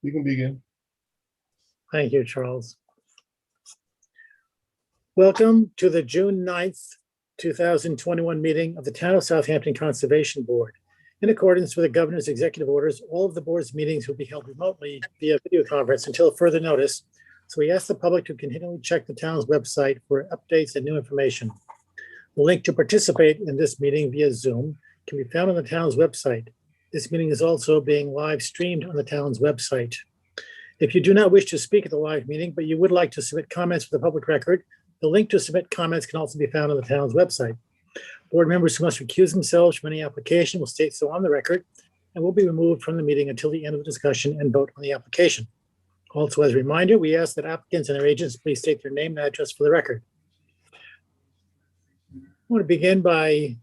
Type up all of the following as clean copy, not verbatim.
You can begin. Thank you, Charles. Welcome to the June 9th, 2021 meeting of the Town of Southampton Conservation Board. In accordance with the governor's executive orders, all of the board's meetings will be held remotely via video conference until further notice. So we ask the public to continually check the town's website for updates and new information. The link to participate in this meeting via Zoom can be found on the town's website. This meeting is also being live streamed on the town's website. If you do not wish to speak at the live meeting, but you would like to submit comments for the public record, the link to submit comments can also be found on the town's website. Board members who must recuse themselves from any application will state so on the record and will be removed from the meeting until the end of the discussion and vote on the application. Also, as a reminder, we ask that applicants and their agents please state their name and address for the record. I want to begin by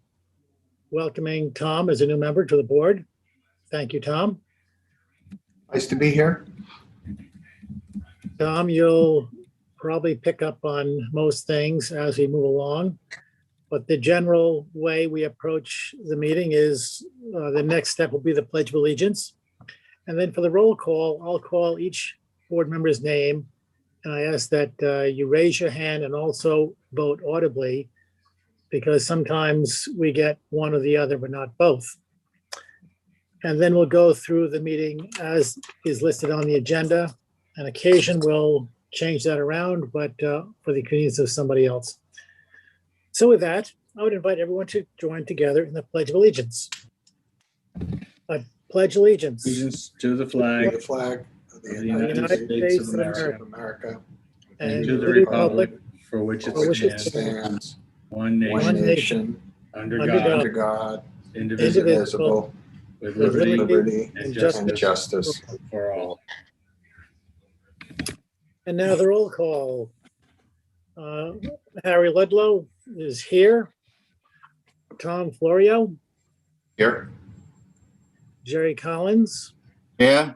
welcoming Tom as a new member to the board. Thank you, Tom. Nice to be here. Tom, you'll probably pick up on most things as we move along, but the general way we approach the meeting is the next step will be the Pledge of Allegiance. And then for the roll call, I'll call each board member's name, and I ask that you raise your hand and also vote audibly, because sometimes we get one or the other, but not both. And then we'll go through the meeting as is listed on the agenda. On occasion, we'll change that around, but for the convenience of somebody else. So with that, I would invite everyone to join together in the Pledge of Allegiance. I pledge allegiance Allegiance to the flag The flag of the of the United States of America and to the republic for which it for which it stands, one one nation, nation, under under God, under God, indivisible, indivisible, with with liberty liberty and and justice justice. for all. And now the roll call. Harry Ludlow is here. Tom Florio, Here. Jerry Collins, Yeah.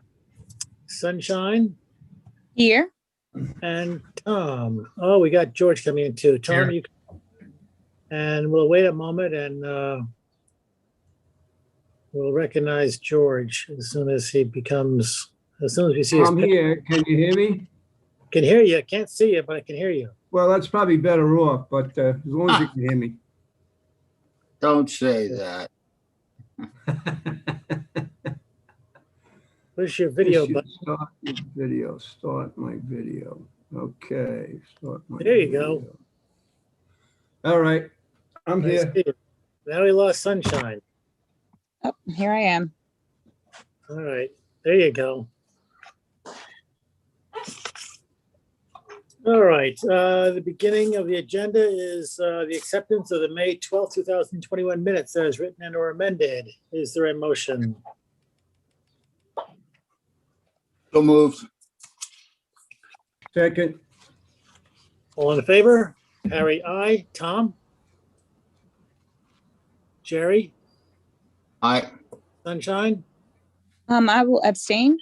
Sunshine, Here. and Tom. Oh, we got George coming in too. Tom, Here. and we'll wait a moment and we'll recognize George as soon as he becomes, as soon as we see his. I'm here. Can you hear me? Can hear you. Can't see you, but I can hear you. Well, that's probably better off, but as long as you can hear me. Don't say that. Where's your video This should button? Start your video. Start my video. Okay. Start my There you go. video. All right. I'm Nice here. to see you. Now we lost Sunshine. Oh, here I am. All right, there you go. All right, the beginning of the agenda is the acceptance of the May 12th, 2021 minutes as written and or amended. Is there a motion? So moved. Second. All in favor? Harry, aye. Tom? Jerry? Aye. Sunshine? I will abstain.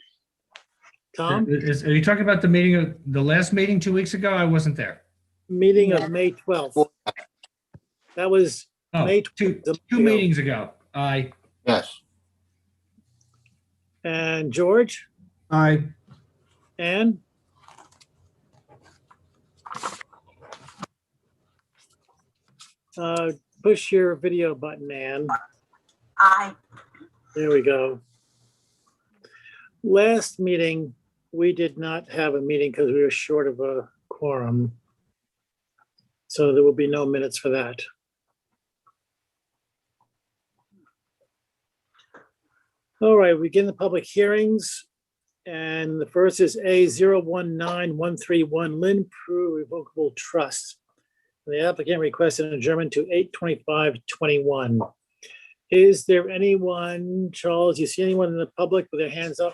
Tom? Are you talking about the meeting of the last meeting 2 weeks ago? I wasn't there. Meeting of May 12th. That was Oh, May two 12th. meetings ago. Aye. Yes. And George? Aye. Ann? Push your video button, Ann. Aye. There we go. Last meeting, we did not have a meeting because we were short of a quorum. So there will be no minutes for that. All right, we begin the public hearings. And the first is A019131 Lynn Prue Revocable Trust. The applicant requested an adjournment to 8/25/21. Is there anyone, Charles, you see anyone in the public with their hands up?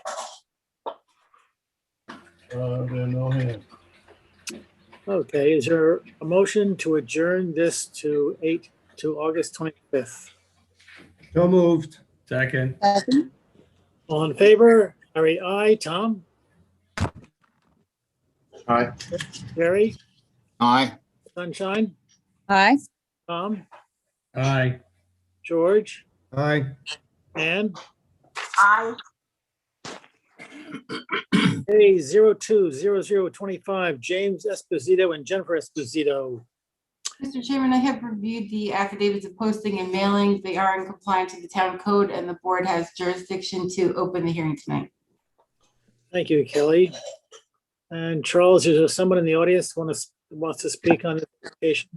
There are no hands. Okay, is there a motion to adjourn this to August 25th? So moved. Second. All in favor? Harry, aye. Tom? Aye. Jerry? Aye. Sunshine? Aye. Tom? Aye. George? Aye. Ann? Aye. A 020025, James Esposito and Jennifer Esposito. Mr. Chairman, I have reviewed the affidavits of posting and mailing. They are in compliance with the town code, and the board has jurisdiction to open the hearing tonight. Thank you, Kelly. And Charles, is there someone in the audience wants to speak on this application?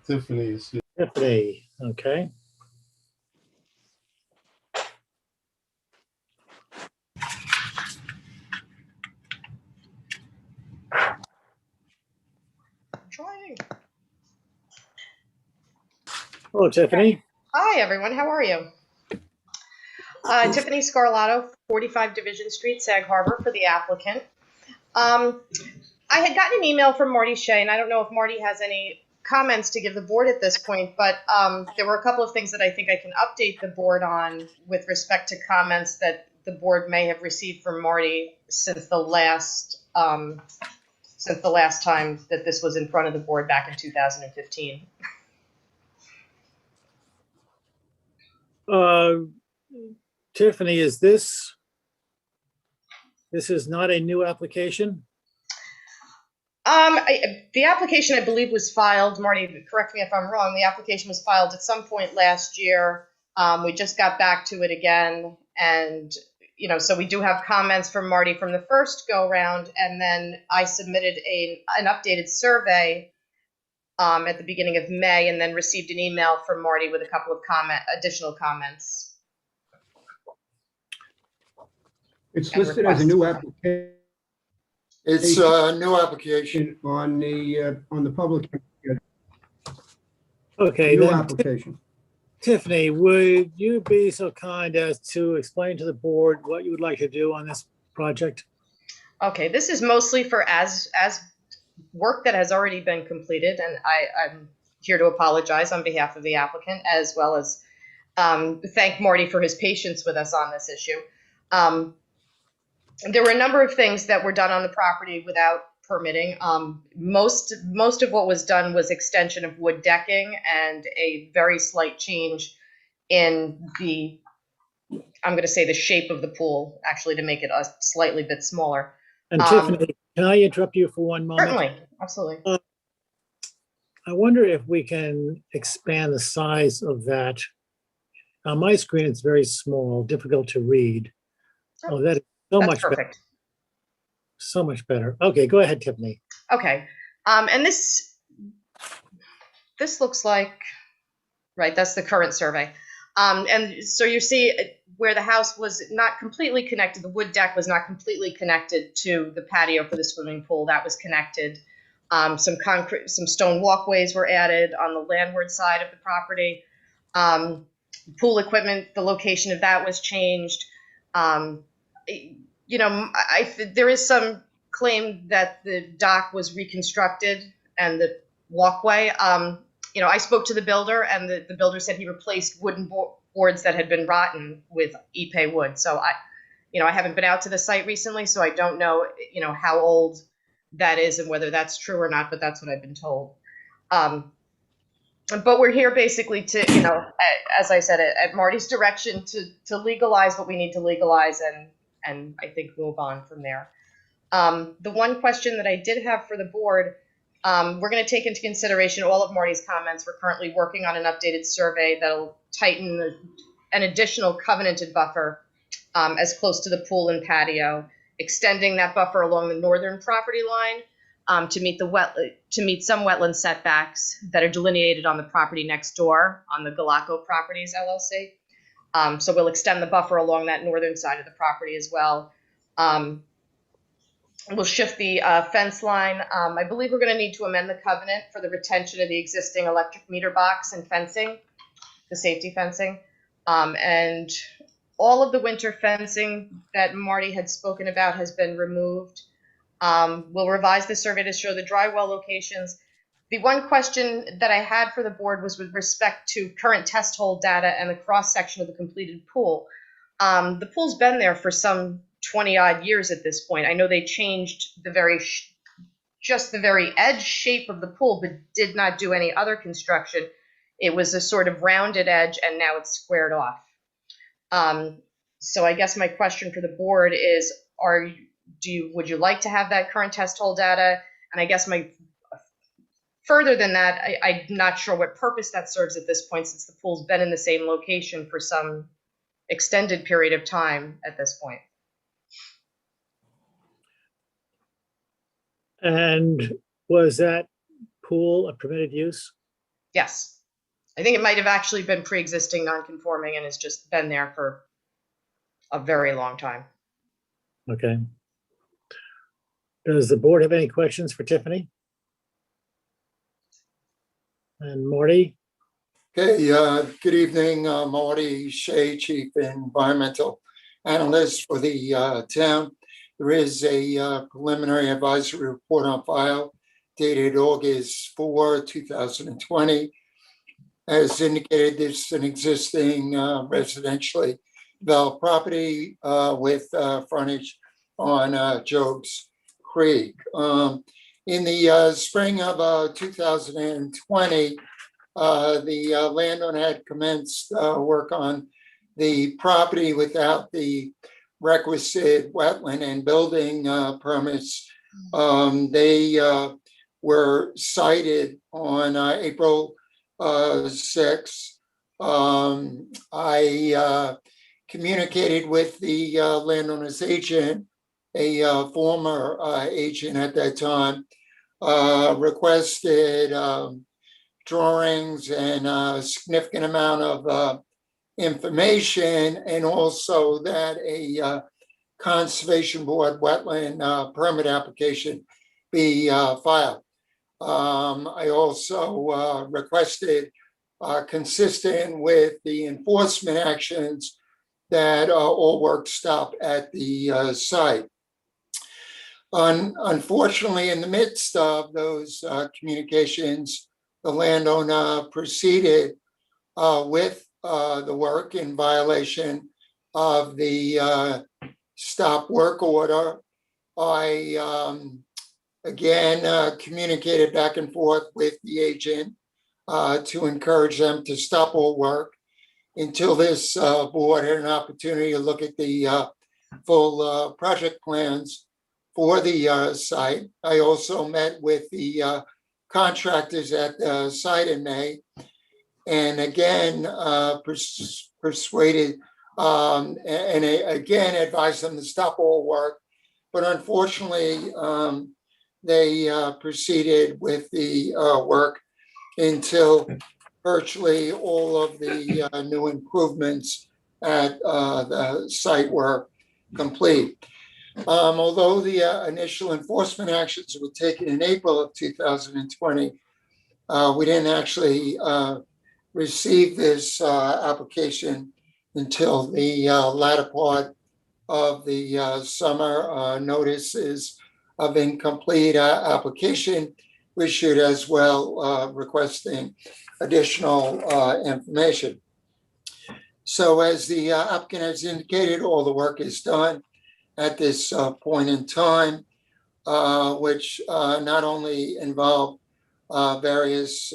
Tiffany is here. Tiffany, okay. Trying. Hello, Tiffany. Hi, everyone. How are you? Tiffany Scarlato, 45 Division Street, Sag Harbor, for the applicant. I had gotten an email from Marty Shea, and I don't know if Marty has any comments to give the board at this point, but there were a couple of things that I think I can update the board on with respect to comments that the board may have received from Marty since the last time that this was in front of the board back in 2015. Tiffany, this is not a new application? The application, I believe, was filed, Marty, correct me if I'm wrong, the application was filed at some point last year. We just got back to it again, and, you know, so we do have comments from Marty from the first go-round, and then I submitted an updated survey at the beginning of May, and then received an email from Marty with a couple of additional comments. It's listed as a new application It's a new application. on the public. Okay, New then, application. Tiffany, would you be so kind as to explain to the board what you would like to do on this project? Okay, this is mostly for as work that has already been completed, and I'm here to apologize on behalf of the applicant, as well as thank Marty for his patience with us on this issue. There were a number of things that were done on the property without permitting. Most of what was done was extension of wood decking and a very slight change in the, I'm going to say, the shape of the pool, actually, to make it a slightly bit smaller. And Tiffany, can I interrupt you for one moment? Certainly, absolutely. I wonder if we can expand the size of that. On my screen, it's very small, difficult to read. Oh, that is so That's much better. perfect. So much better. Okay, go ahead, Tiffany. Okay, and this looks like, right, that's the current survey. And so you see where the house was not completely connected, the wood deck was not completely connected to the patio for the swimming pool. That was connected. Some stone walkways were added on the landward side of the property. Pool equipment, the location of that was changed. You know, there is some claim that the dock was reconstructed and the walkway. You know, I spoke to the builder, and the builder said he replaced wooden boards that had been rotten with Ipe wood. So I haven't been out to the site recently, so I don't know, you know, how old that is and whether that's true or not, but that's what I've been told. But we're here basically to, you know, as I said, at Marty's direction to legalize what we need to legalize and I think move on from there. The one question that I did have for the board, we're going to take into consideration all of Marty's comments. We're currently working on an updated survey that'll tighten an additional covenanted buffer as close to the pool and patio, extending that buffer along the northern property line to meet some wetland setbacks that are delineated on the property next door on the Galaco Properties LLC. So we'll extend the buffer along that northern side of the property as well. We'll shift the fence line. I believe we're going to need to amend the covenant for the retention of the existing electric meter box and fencing, the safety fencing. And all of the winter fencing that Marty had spoken about has been removed. We'll revise the survey to show the dry well locations. The one question that I had for the board was with respect to current test hole data and the cross-section of the completed pool. The pool's been there for some 20-odd years at this point. I know they changed just the very edge shape of the pool, but did not do any other construction. It was a sort of rounded edge, and now it's squared off. So I guess my question for the board is, would you like to have that current test hole data? And I guess further than that, I'm not sure what purpose that serves at this point, since the pool's been in the same location for some extended period of time at this point. And was that pool a permitted use? Yes. I think it might have actually been pre-existing non-conforming and has just been there for a very long time. Okay. Does the board have any questions for Tiffany? And Marty? Okay, good evening, Marty Shea, Chief Environmental Analyst for the town. There is a preliminary advisory report on file dated August 4, 2020. As indicated, this is an existing residentially developed property with frontage on Jobs Creek. In the spring of 2020, the landowner had commenced work on the property without the requisite wetland and building permits. They were cited on April 6. I communicated with the landowner's agent, a former agent at that time, requested drawings and a significant amount of information, and also that a Conservation Board wetland permit application be filed. I also requested, consistent with the enforcement actions, that all work stop at the site. Unfortunately, in the midst of those communications, the landowner proceeded with the work in violation of the stop work order. I again communicated back and forth with the agent to encourage them to stop all work until this board had an opportunity to look at the full project plans for the site. I also met with the contractors at the site in May, and again persuaded and again advised them to stop all work. But unfortunately, they proceeded with the work until virtually all of the new improvements at the site were complete. Although the initial enforcement actions were taken in April of 2020, we didn't actually receive this application until the latter part of the summer. Notices of incomplete application issued as well, requesting additional information. So as the applicant has indicated, all the work is done at this point in time, which not only involve various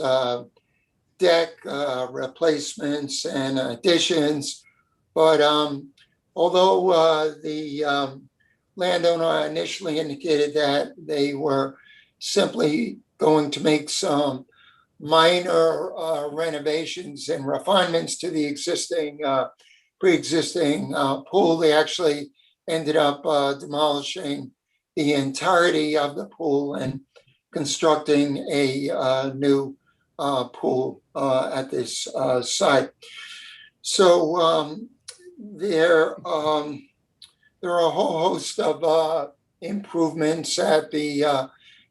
deck replacements and additions, but although the landowner initially indicated that they were simply going to make some minor renovations and refinements to the existing pre-existing pool, they actually ended up demolishing the entirety of the pool and constructing a new pool at this site. So there are a whole host of improvements at the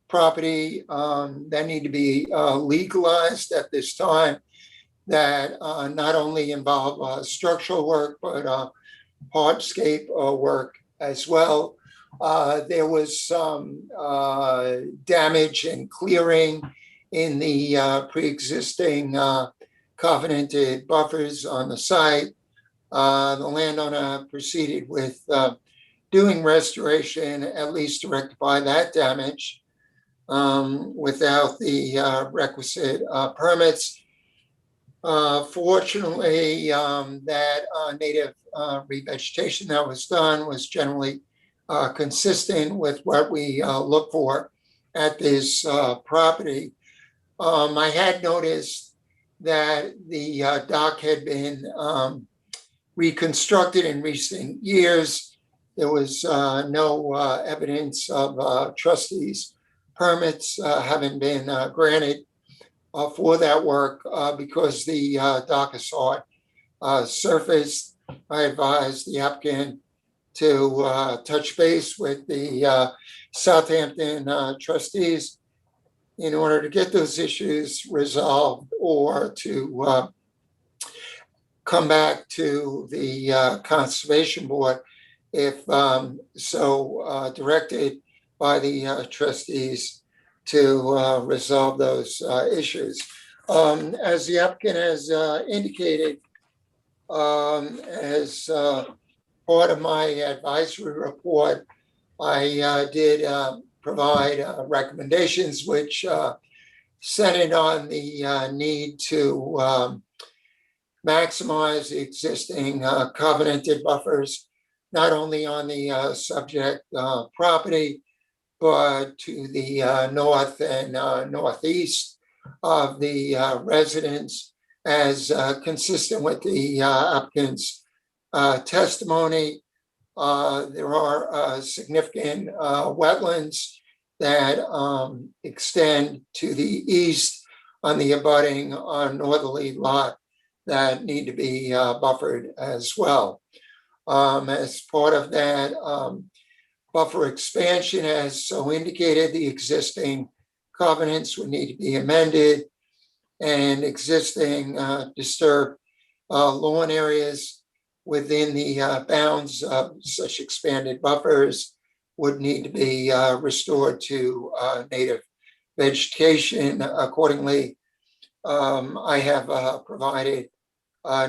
property that need to be legalized at this time, that not only involve structural work, but hardscape work as well. There was some damage and clearing in the pre-existing covenanted buffers on the site. The landowner proceeded with doing restoration, at least to rectify that damage, without the requisite permits. Fortunately, that native revegetation that was done was generally consistent with what we look for at this property. I had noticed that the dock had been reconstructed in recent years. There was no evidence of trustees' permits having been granted for that work because the dock is hard surfaced. I advised the applicant to touch base with the Southampton trustees in order to get those issues resolved or to come back to the Conservation Board if so directed by the trustees to resolve those issues. As the applicant has indicated, as part of my advisory report, I did provide recommendations which centered on the need to maximize the existing covenanted buffers, not only on the subject property, but to the north and northeast of the residents, as consistent with the applicant's testimony. There are significant wetlands that extend to the east on the abutting northerly lot that need to be buffered as well. As part of that buffer expansion, as so indicated, the existing covenants would need to be amended, and existing disturbed lawn areas within the bounds of such expanded buffers would need to be restored to native vegetation. Accordingly, I have provided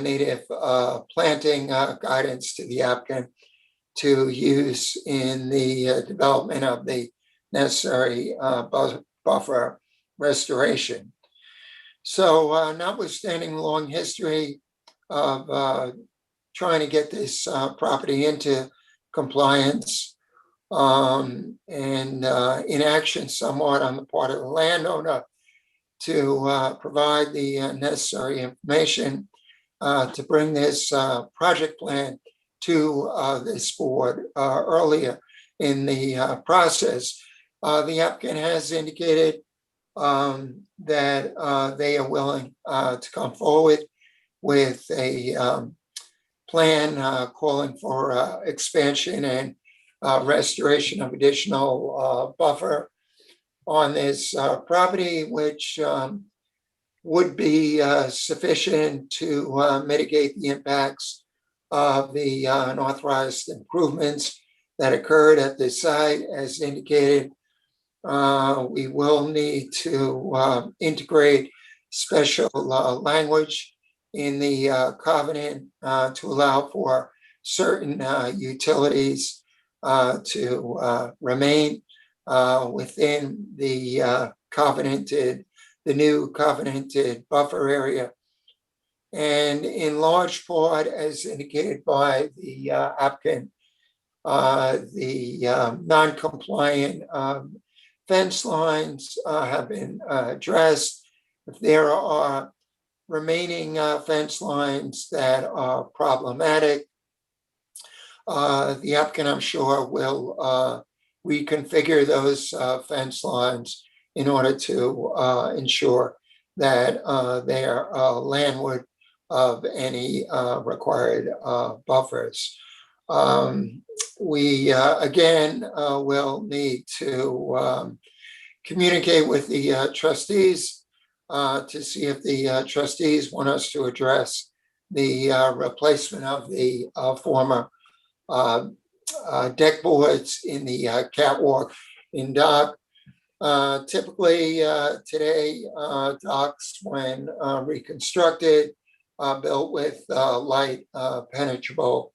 native planting guidance to the applicant to use in the development of the necessary buffer restoration. So notwithstanding the long history of trying to get this property into compliance and inaction somewhat on the part of the landowner to provide the necessary information to bring this project plan to this board earlier in the process. The applicant has indicated that they are willing to come forward with a plan calling for expansion and restoration of additional buffer on this property, which would be sufficient to mitigate the impacts of the unauthorized improvements that occurred at the site. As indicated, we will need to integrate special language in the covenant to allow for certain utilities to remain within the new covenanted buffer area. And in large part, as indicated by the applicant, the non-compliant fence lines have been addressed. If there are remaining fence lines that are problematic, the applicant, I'm sure, will reconfigure those fence lines in order to ensure that they are landward of any required buffers. We again will need to communicate with the trustees to see if the trustees want us to address the replacement of the former deck boards in the catwalk in dock. Typically today, docks, when reconstructed, built with light penetrable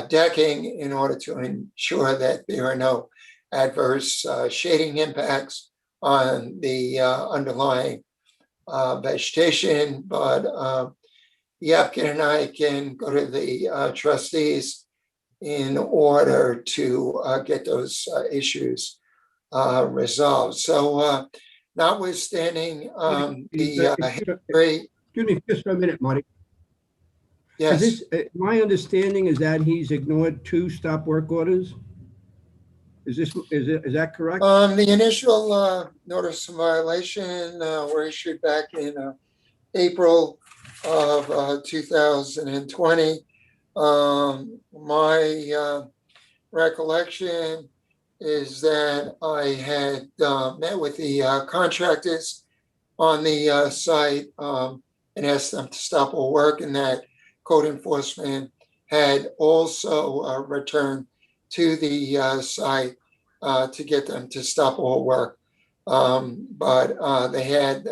decking in order to ensure that there are no adverse shading impacts on the underlying vegetation. But the applicant and I can go to the trustees in order to get those issues resolved. So notwithstanding the history, Excuse me just for a minute, Marty. yes. Is this, my understanding is that he's ignored 2 stop work orders? Is that correct? The initial notice of violation were issued back in April of 2020. My recollection is that I had met with the contractors on the site and asked them to stop all work, and that code enforcement had also returned to the site to get them to stop all work. But they had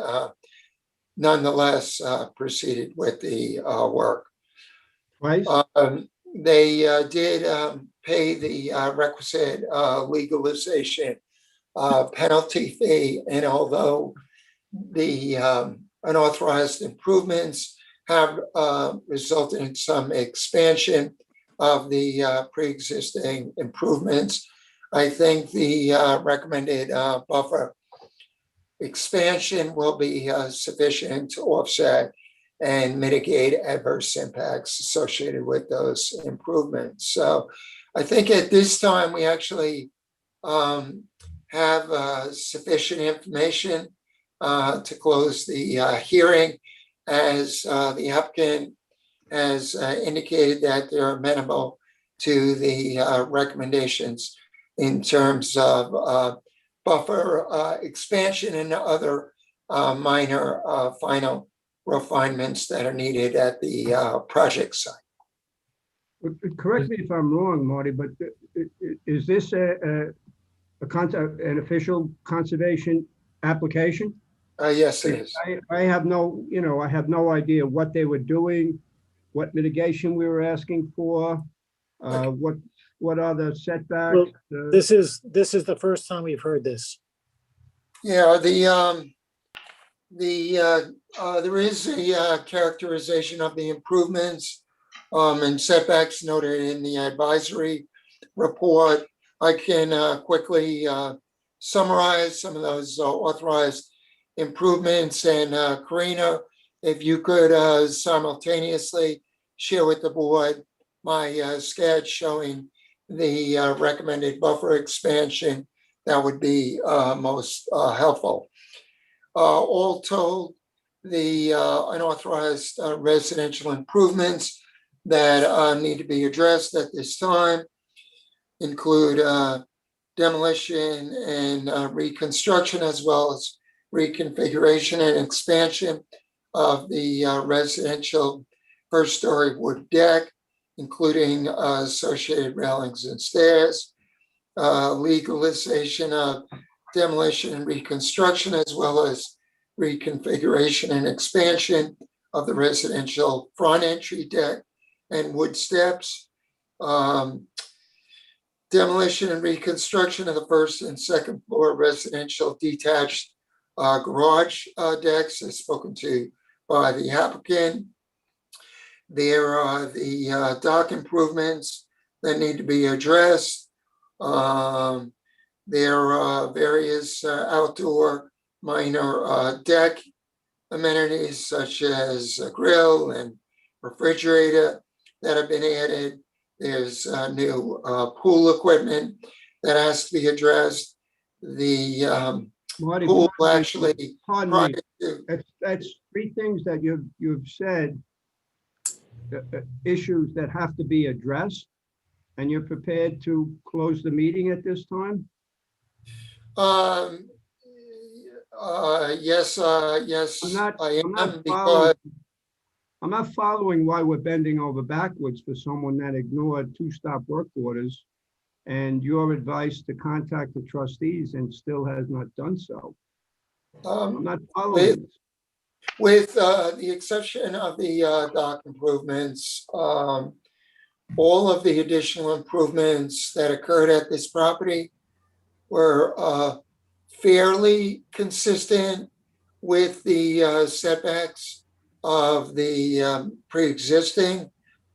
nonetheless proceeded with the work. Twice? They did pay the requisite legalization penalty fee, and although the unauthorized improvements have resulted in some expansion of the pre-existing improvements, I think the recommended buffer expansion will be sufficient to offset and mitigate adverse impacts associated with those improvements. So I think at this time, we actually have sufficient information to close the hearing, as the applicant has indicated that they're amenable to the recommendations in terms of buffer expansion and other minor final refinements that are needed at the project site. Correct me if I'm wrong, Marty, but is this an official conservation application? Yes, it is. I have no, I have no idea what they were doing, what mitigation we were asking for, what are the setbacks? Well, this is the first time we've heard this. Yeah, there is a characterization of the improvements and setbacks noted in the advisory report. I can quickly summarize some of those authorized improvements, and Karina, if you could simultaneously share with the board my sketch showing the recommended buffer expansion, that would be most helpful. All told, the unauthorized residential improvements that need to be addressed at this time include demolition and reconstruction, as well as reconfiguration and expansion of the residential first-story wood deck, including associated railings and stairs, legalization of demolition and reconstruction, as well as reconfiguration and expansion of the residential front entry deck and wood steps, demolition and reconstruction of the first and second floor residential detached garage decks, as spoken to by the applicant. There are the dock improvements that need to be addressed. There are various outdoor minor deck amenities, such as a grill and refrigerator, that have been added. There's new pool equipment that has to be addressed. The Marty, pool pardon actually, me. That's 3 things that you've said, issues that have to be addressed, and you're prepared to close the meeting at this time? yes, I'm not because following. I'm not following why we're bending over backwards for someone that ignored 2 stop work orders and your advice to contact the trustees and still has not done so. I'm not following. with the exception of the dock improvements, all of the additional improvements that occurred at this property were fairly consistent with the setbacks of the pre-existing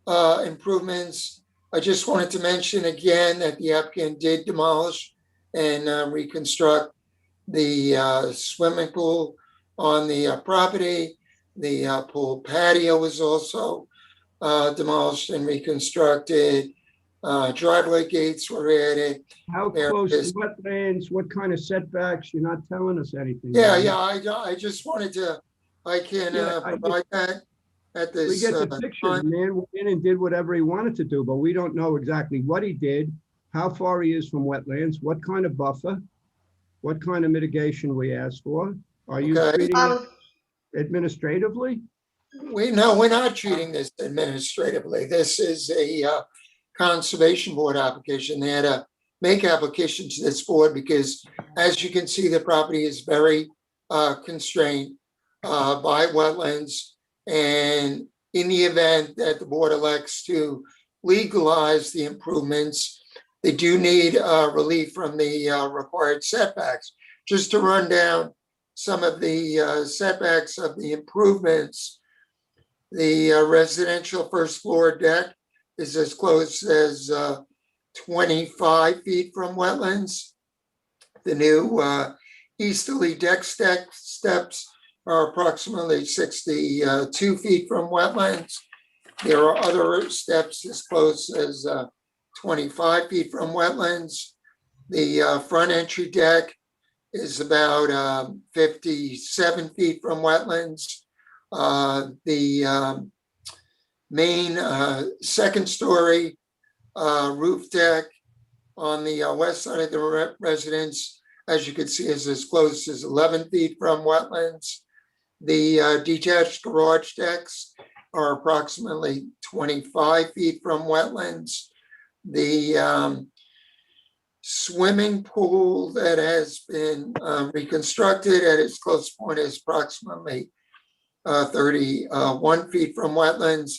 improvements I just wanted to mention again that the applicant did demolish and reconstruct the swimming pool on the property. The pool patio was also demolished and reconstructed. Driveway gates were added. How There close is- to wetlands, what kind of setbacks? You're not telling us anything. Yeah, I just wanted to, I can Yeah, I provide that at We this get the picture. The time. man went in and did whatever he wanted to do, but we don't know exactly what he did, how far he is from wetlands, what kind of buffer, what kind of mitigation we asked for. Are you Okay. treating it administratively? We're not treating this administratively. This is a conservation board application. They had to make application to this board because, as you can see, the property is very constrained by wetlands. And in the event that the board elects to legalize the improvements, they do need relief from the required setbacks. Just to run down some of the setbacks of the improvements, the residential first floor deck is as close as 25 feet from wetlands. The new easterly deck steps are approximately 62 feet from wetlands. There are other steps as close as 25 feet from wetlands. The front entry deck is about 57 feet from wetlands. The main second story roof deck on the west side of the residence, as you can see, is as close as 11 feet from wetlands. The detached garage decks are approximately 25 feet from wetlands. The swimming pool that has been reconstructed at its closest point is approximately 31 feet from wetlands.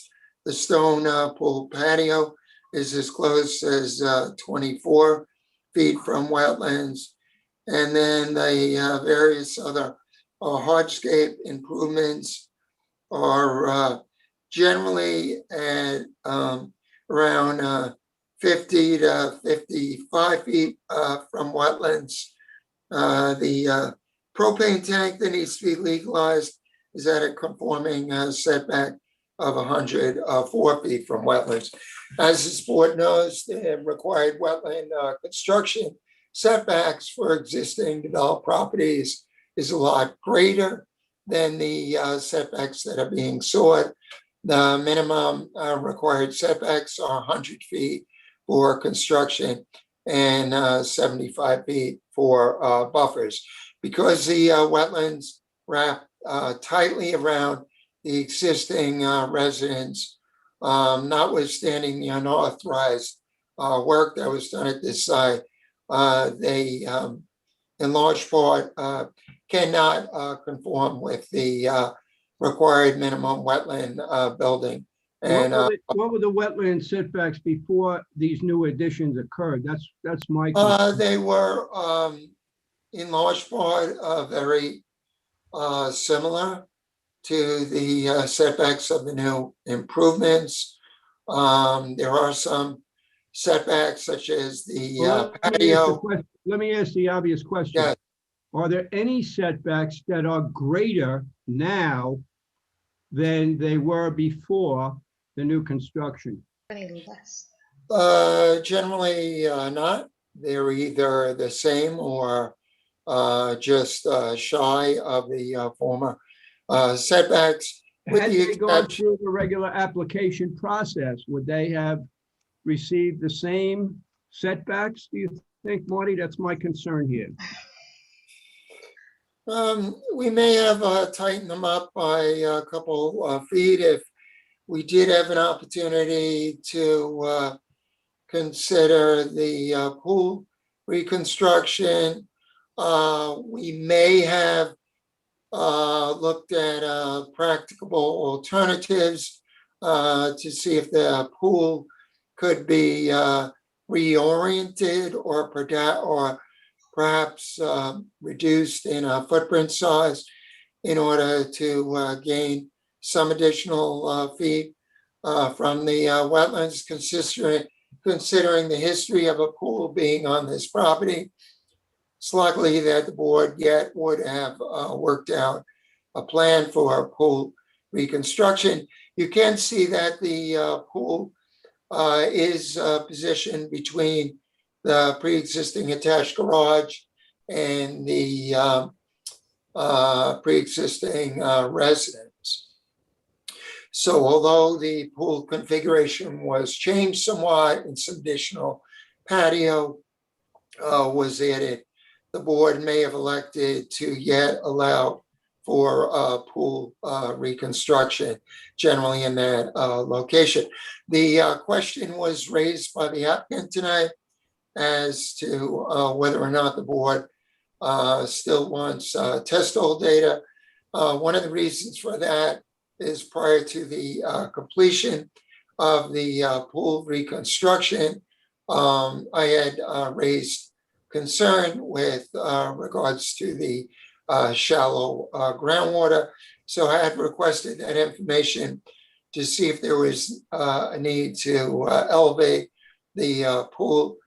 The stone pool patio is as close as 24 feet from wetlands. And then the various other hardscape improvements are generally at around 50 to 55 feet from wetlands. The propane tank that needs to be legalized is at a conforming setback of 104 feet from wetlands. As this board knows, the required wetland construction setbacks for existing developed properties is a lot greater than the setbacks that are being sought. The minimum required setbacks are 100 feet for construction and 75 feet for buffers. Because the wetlands wrap tightly around the existing residence, notwithstanding the unauthorized work that was done at this site, they in large part cannot conform with the required minimum wetland building. And What were the wetland setbacks before these new additions occurred? That's my question. they were in large part very similar to the setbacks of the new improvements. There are some setbacks such as the Well, patio. let me ask the obvious question. Yes. Are there any setbacks that are greater now than they were before the new construction? Any less? Generally not. They're either the same or just shy of the former setbacks. With Had the they gone exception, through the regular application process, would they have received the same setbacks, do you think, Marty? That's my concern here. we may have tightened them up by a couple feet if we did have an opportunity to consider the pool reconstruction. We may have looked at practicable alternatives to see if the pool could be reoriented or perhaps reduced in footprint size in order to gain some additional feet from the wetlands, considering the history of a pool being on this property, it's likely that the board yet would have worked out a plan for a pool reconstruction. You can see that the pool is positioned between the pre-existing attached garage and the pre-existing residence. So although the pool configuration was changed somewhat and some additional patio was added, the board may have elected to yet allow for pool reconstruction, generally in that location. The question was raised by the applicant tonight as to whether or not the board still wants test hole data. One of the reasons for that is prior to the completion of the pool reconstruction, I had raised concern with regards to the shallow groundwater. So I had requested that information to see if there was a need to elevate the pool,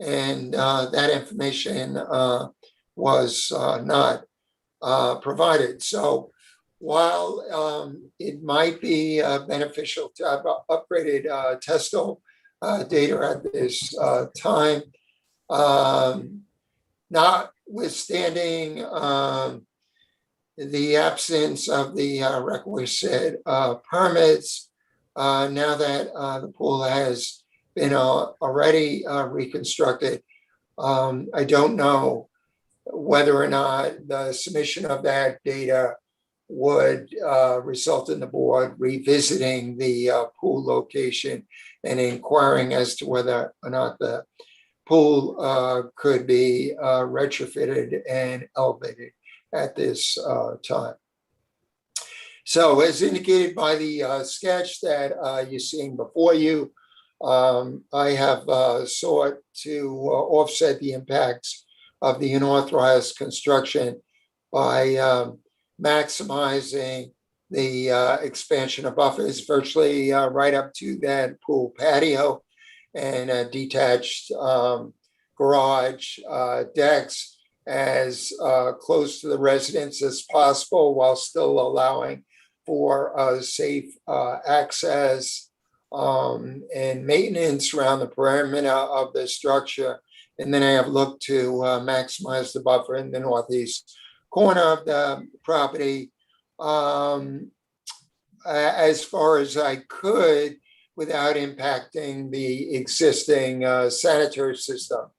and that information was not provided. So while it might be beneficial to have upgraded test hole data at this time, notwithstanding the absence of the requisite permits, now that the pool has been already reconstructed, I don't know whether or not the submission of that data would result in the board revisiting the pool location and inquiring as to whether or not the pool could be retrofitted and elevated at this time. So as indicated by the sketch that you're seeing before you, I have sought to offset the impacts of the unauthorized construction by maximizing the expansion of buffers virtually right up to that pool patio and a detached garage decks as close to the residence as possible, while still allowing for safe access and maintenance around the perimeter of the structure. And then I have looked to maximize the buffer in the northeast corner of the property as far as I could without impacting the existing sanitary system.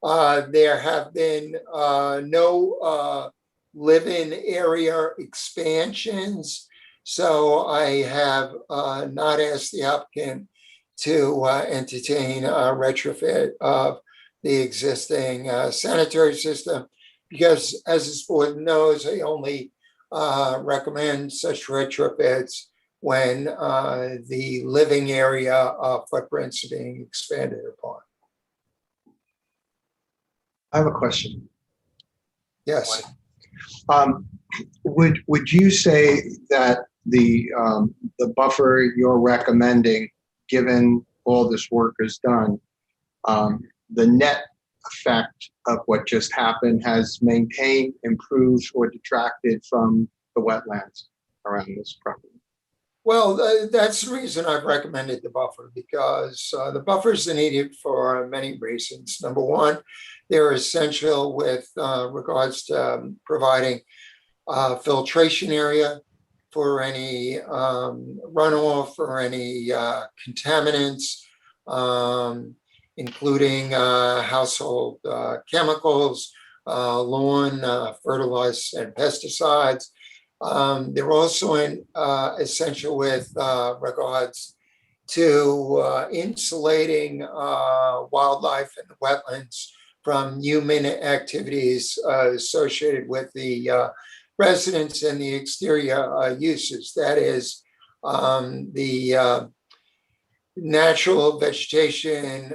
There have been no live-in area expansions, so I have not asked the applicant to entertain a retrofit of the existing sanitary system, because as this board knows, I only recommend such retrofits when the living area footprints are being expanded upon. I have a question. Yes. Would you say that the buffer you're recommending, given all this work is done, the net effect of what just happened has maintained, improved, or detracted from the wetlands around this property? Well, that's the reason I've recommended the buffer, because the buffers are needed for many reasons. Number one, they're essential with regards to providing filtration area for any runoff or any contaminants, including household chemicals, lawn fertilizers and pesticides. They're also essential with regards to insulating wildlife and wetlands from human activities associated with the residents and the exterior uses. That is, the natural vegetation,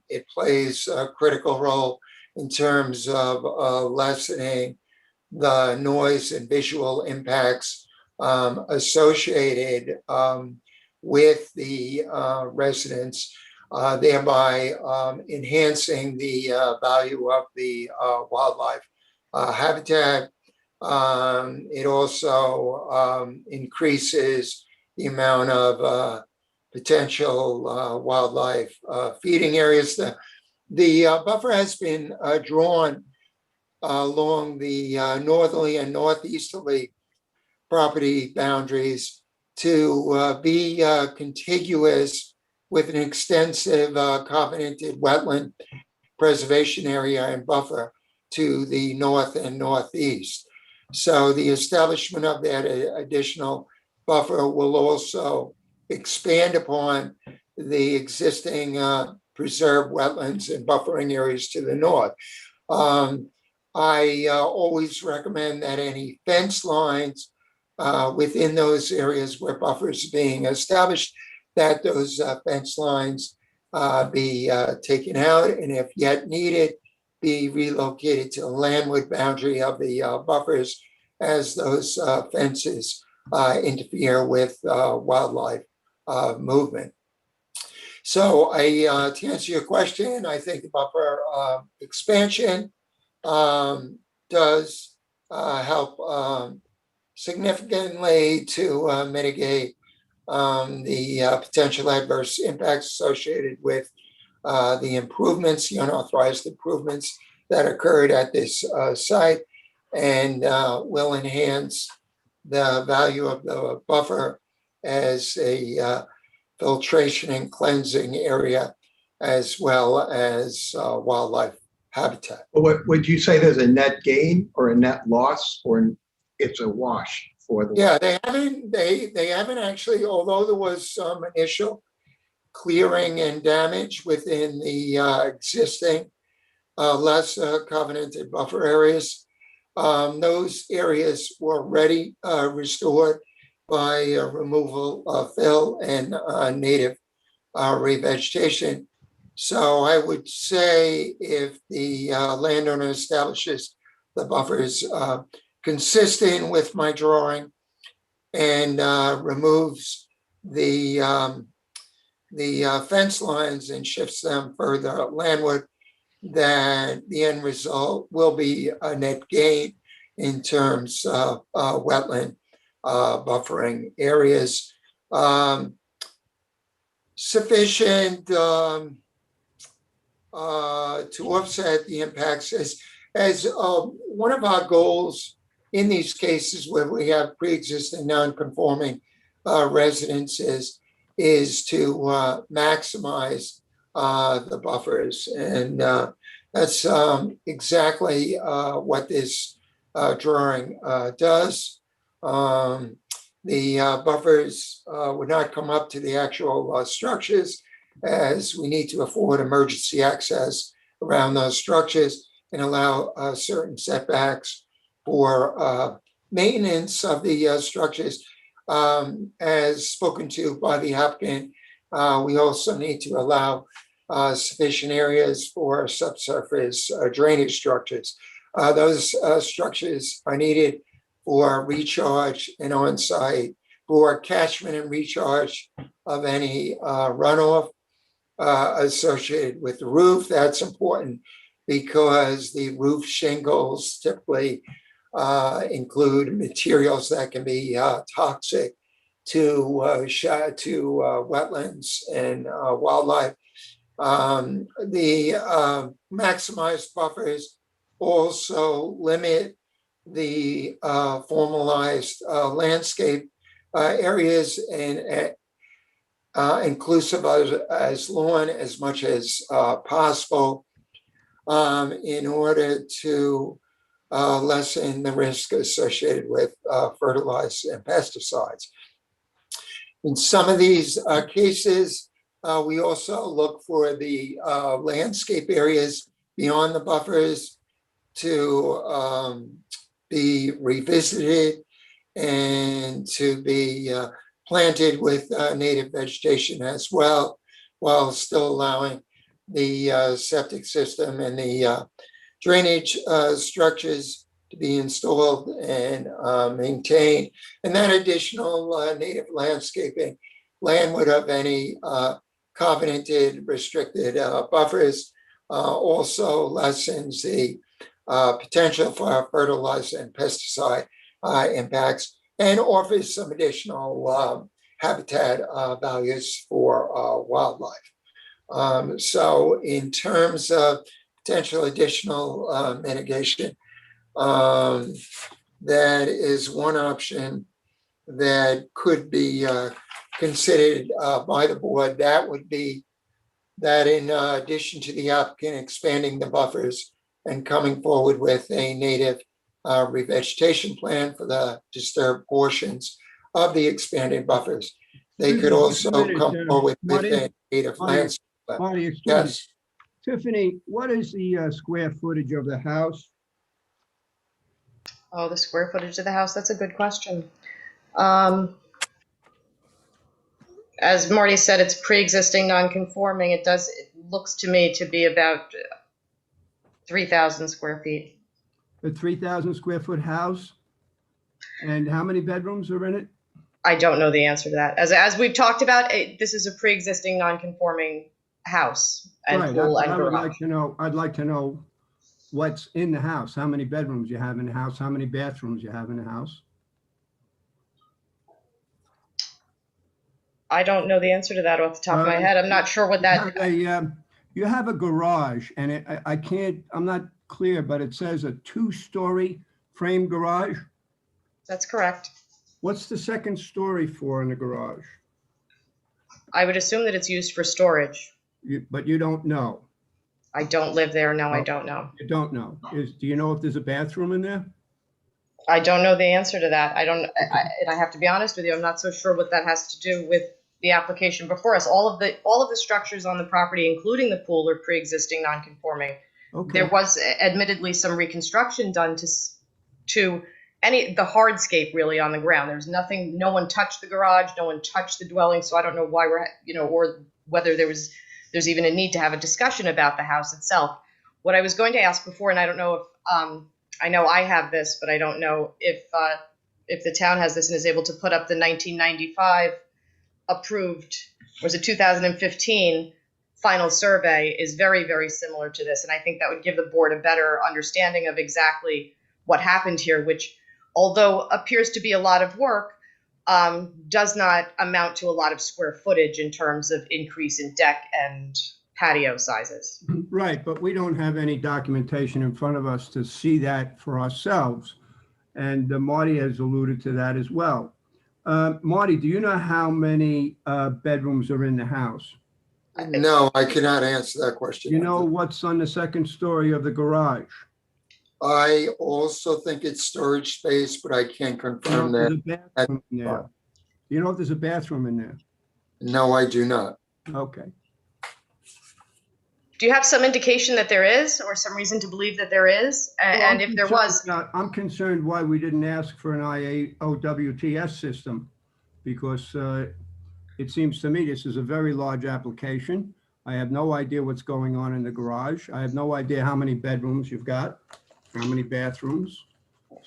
it plays a critical role in terms of lessening the noise and visual impacts associated with the residents. thereby enhancing the value of the wildlife habitat. It also increases the amount of potential wildlife feeding areas. The buffer has been drawn along the northerly and northeasterly property boundaries to be contiguous with an extensive covenanted wetland preservation area and buffer to the north and northeast. So the establishment of that additional buffer will also expand upon the existing preserved wetlands and buffering areas to the north. I always recommend that any fence lines within those areas where buffers are being established, that those fence lines be taken out, and if yet needed, be relocated to the landward boundary of the buffers, as those fences interfere with wildlife movement. So to answer your question, I think the buffer expansion does help significantly to mitigate the potential adverse impacts associated with the improvements, the unauthorized improvements that occurred at this site, and will enhance the value of the buffer as a filtration and cleansing area, as well as wildlife habitat. Would you say there's a net gain or a net loss, or it's a wash for the? Yeah, they haven't actually, although there was some initial clearing and damage within the existing less covenanted buffer areas. Those areas were already restored by removal of fill and native revegetation. So I would say if the landowner establishes the buffers consistent with my drawing and removes the fence lines and shifts them further landward, then the end result will be a net gain in terms of wetland buffering areas. Sufficient to offset the impacts, as one of our goals in these cases where we have pre-existing non-conforming residences is to maximize the buffers, and that's exactly what this drawing does. The buffers would not come up to the actual structures, as we need to afford emergency access around those structures and allow certain setbacks for maintenance of the structures. As spoken to by the applicant, we also need to allow sufficient areas for subsurface drainage structures. Those structures are needed for recharge and on-site, for catchment and recharge of any runoff associated with the roof. That's important because the roof shingles typically include materials that can be toxic to wetlands and wildlife. The maximized buffers also limit the formalized landscape areas and inclusive as lawn as much as possible in order to lessen the risk associated with fertilizers and pesticides. In some of these cases, we also look for the landscape areas beyond the buffers to be revisited and to be planted with native vegetation as well, while still allowing the septic system and the drainage structures to be installed and maintained. And that additional native landscaping landward of any covenanted restricted buffers, also lessens the potential for fertilizer and pesticide impacts, and offers some additional habitat values for wildlife. So in terms of potential additional mitigation, that is one option that could be considered by the board. That would be that in addition to the applicant expanding the buffers and coming forward with a native revegetation plan for the disturbed portions of the expanded buffers, they could also come forward with a native landscape. Marty, excuse me. Yes, Tiffany, what is the square footage of the house? Oh, the square footage of the house, that's a good question. As Marty said, it's pre-existing non-conforming. It looks to me to be about 3,000 square feet. A 3,000 square foot house? And how many bedrooms are in it? I don't know the answer to that. As we've talked about, this is a pre-existing non-conforming house and Right, pool and I would garage. like to know, I'd like to know what's in the house, how many bedrooms you have in the house, how many bathrooms you have in the house. I don't know the answer to that off the top of my head. I'm not sure what that. You have a garage, and I can't, I'm not clear, but it says a 2-story frame garage. That's correct. What's the second story for in the garage? I would assume that it's used for storage. But you don't know. I don't live there. No, I Oh. don't know. You don't know. Do you know if there's a bathroom in there? I don't know the answer to that. And I have to be honest with you, I'm not so sure what that has to do with the application before us. All of the structures on the property, including the pool, are pre-existing non-conforming. Okay. There was admittedly some reconstruction done to the hardscape really on the ground. There's nothing, no one touched the garage, no one touched the dwelling. So I don't know why or whether there's even a need to have a discussion about the house itself. What I was going to ask before, and I don't know if, I know I have this, but I don't know if the town has this and is able to put up the 1995 approved, was it 2015 final survey is very, very similar to this. And I think that would give the board a better understanding of exactly what happened here, which, although appears to be a lot of work, does not amount to a lot of square footage in terms of increase in deck and patio sizes. Right, but we don't have any documentation in front of us to see that for ourselves. And Marty has alluded to that as well. Marty, do you know how many bedrooms are in the house? no, I cannot answer that question. You know what's on the second story of the garage? I also think it's storage space, but I can't confirm There's that. a bathroom in there. Do you know if there's a bathroom in there? No, I do not. Okay. Do you have some indication that there is, or some reason to believe that there is? And if there was, I'm concerned why we didn't ask for an IAOWTS system, because it seems to me this is a very large application. I have no idea what's going on in the garage. I have no idea how many bedrooms you've got, how many bathrooms.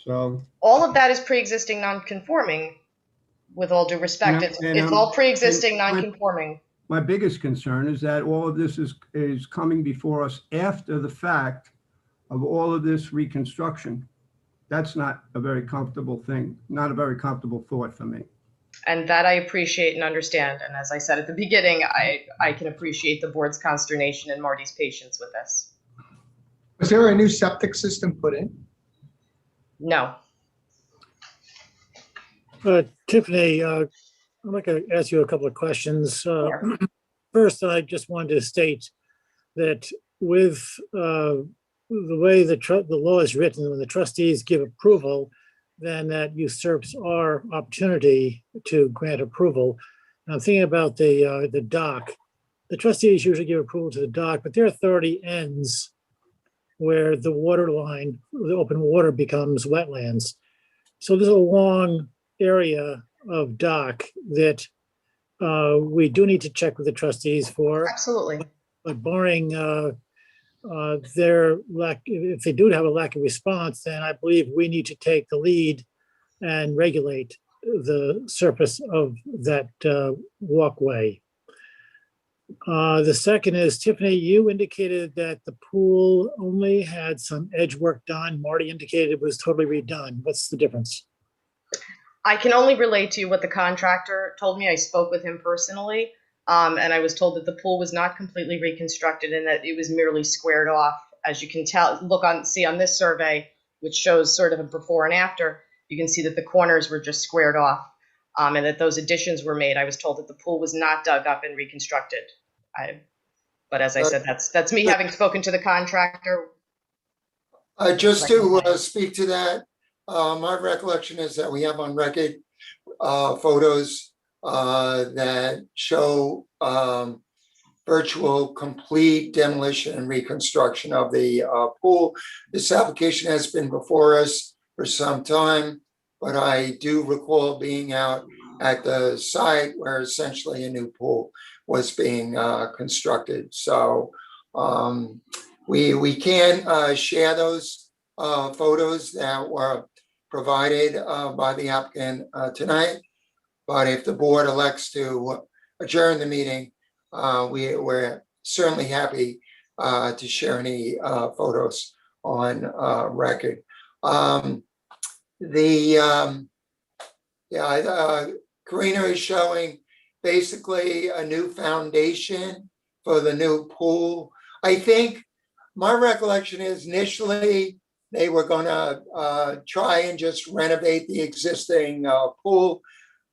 So all of that is pre-existing non-conforming, with all due respect. It's all pre-existing non-conforming. my biggest concern is that all of this is coming before us after the fact of all of this reconstruction. That's not a very comfortable thing, not a very comfortable thought for me. And that I appreciate and understand. And as I said at the beginning, I can appreciate the board's consternation and Marty's patience with this. Was there a new septic system put in? No. Tiffany, I'd like to ask you a couple of questions. First, I just wanted to state that with the way the law is written, when the trustees give approval, then that usurps our opportunity to grant approval. And I'm thinking about the dock. The trustees usually give approval to the dock, but their authority ends where the water line, the open water becomes wetlands. So there's a long area of dock that we do need to check with the trustees for. Absolutely. But barring their lack, if they do have a lack of response, then I believe we need to take the lead and regulate the surface of that walkway. The second is Tiffany, you indicated that the pool only had some edge work done. Marty indicated it was totally redone. What's the difference? I can only relate to you what the contractor told me. I spoke with him personally, and I was told that the pool was not completely reconstructed and that it was merely squared off. As you can tell, see on this survey, which shows sort of a before and after, you can see that the corners were just squared off, and that those additions were made. I was told that the pool was not dug up and reconstructed. But as I said, that's me having spoken to the contractor. Just to speak to that, my recollection is that we have on record photos that show virtual complete demolition and reconstruction of the pool. This application has been before us for some time, but I do recall being out at the site where essentially a new pool was being constructed. So we can share those photos that were provided by the applicant tonight. But if the board elects to adjourn the meeting, we're certainly happy to share any photos on record. Karina is showing basically a new foundation for the new pool. I think my recollection is initially they were going to try and just renovate the existing pool.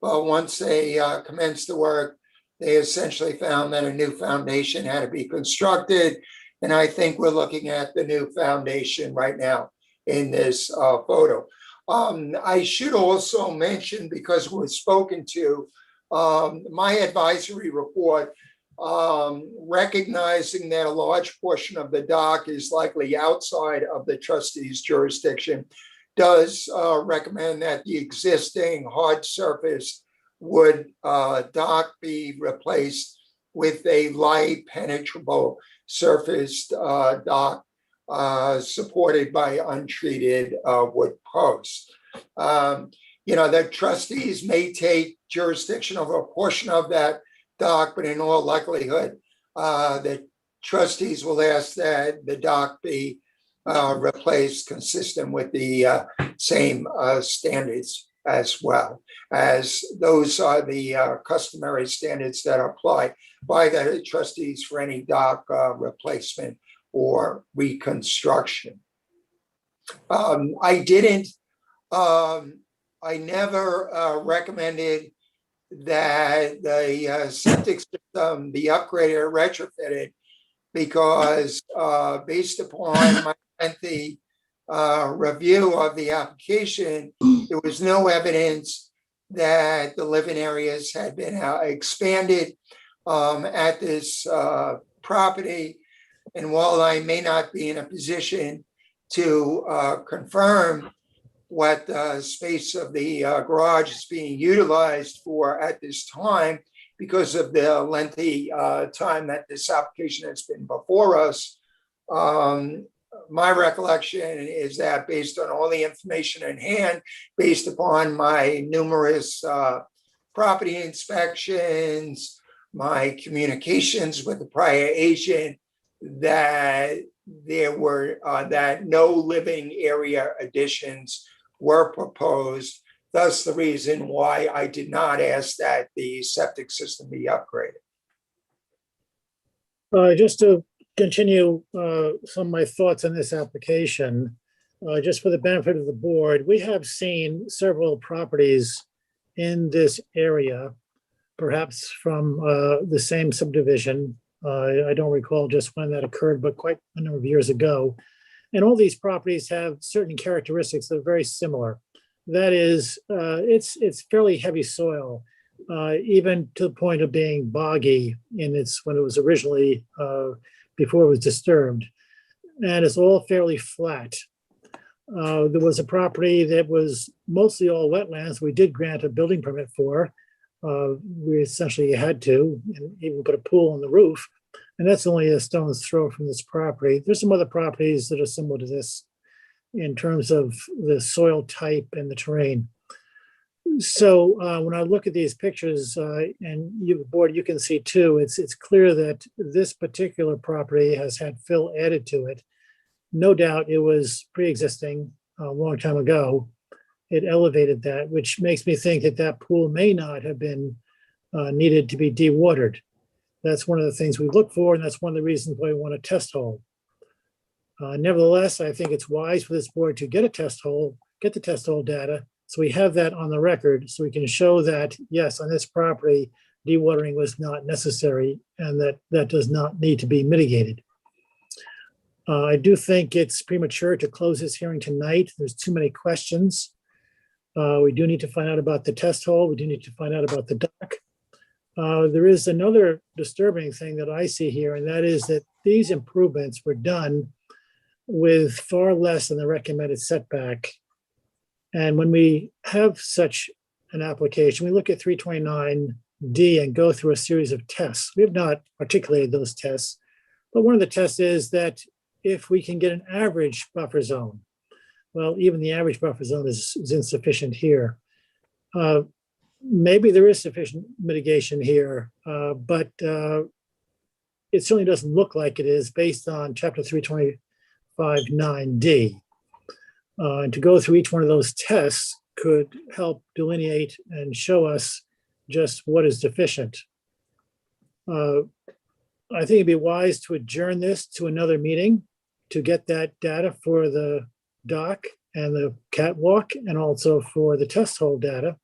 But once they commenced the work, they essentially found that a new foundation had to be constructed. And I think we're looking at the new foundation right now in this photo. I should also mention, because we're spoken to, my advisory report, recognizing that a large portion of the dock is likely outside of the trustee's jurisdiction, does recommend that the existing hard surface wood dock be replaced with a light penetrable surfaced dock supported by untreated wood posts. The trustees may take jurisdiction over a portion of that dock, but in all likelihood, the trustees will ask that the dock be replaced consistent with the same standards as well, as those are the customary standards that apply by the trustees for any dock replacement or reconstruction. I never recommended that the septic system be upgraded or retrofitted because based upon my lengthy review of the application, there was no evidence that the living areas had been expanded at this property. And while I may not be in a position to confirm what the space of the garage is being utilized for at this time, because of the lengthy time that this application has been before us, my recollection is that based on all the information in hand, based upon my numerous property inspections, my communications with the prior agent, that there were that no living area additions were proposed. Thus the reason why I did not ask that the septic system be upgraded. Just to continue some of my thoughts on this application, just for the benefit of the board, we have seen several properties in this area, perhaps from the same subdivision. I don't recall just when that occurred, but quite a number of years ago. And all these properties have certain characteristics that are very similar. That is, it's fairly heavy soil, even to the point of being boggy when it was originally, before it was disturbed. And it's all fairly flat. There was a property that was mostly all wetlands. We did grant a building permit for. We essentially had to, and even put a pool on the roof. And that's only a stone's throw from this property. There's some other properties that are similar to this in terms of the soil type and the terrain. So when I look at these pictures, and you, the board, you can see too, it's clear that this particular property has had fill added to it. No doubt it was pre-existing a long time ago. It elevated that, which makes me think that that pool may not have been needed to be dewatered. That's one of the things we look for, and that's one of the reasons why we want a test hole. Nevertheless, I think it's wise for this board to get a test hole, get the test hole data, so we have that on the record, so we can show that, yes, on this property, dewatering was not necessary and that does not need to be mitigated. I do think it's premature to close this hearing tonight. There's too many questions. We do need to find out about the test hole. We do need to find out about the dock. There is another disturbing thing that I see here, and that is that these improvements were done with far less than the recommended setback. And when we have such an application, we look at 329D and go through a series of tests. We have not articulated those tests, but one of the tests is that if we can get an average buffer zone, well, even the average buffer zone is insufficient here. Maybe there is sufficient mitigation here, but it certainly doesn't look like it is based on Chapter 325(9)D. And to go through each one of those tests could help delineate and show us just what is deficient. I think it'd be wise to adjourn this to another meeting to get that data for the dock and the catwalk and also for the test hole data.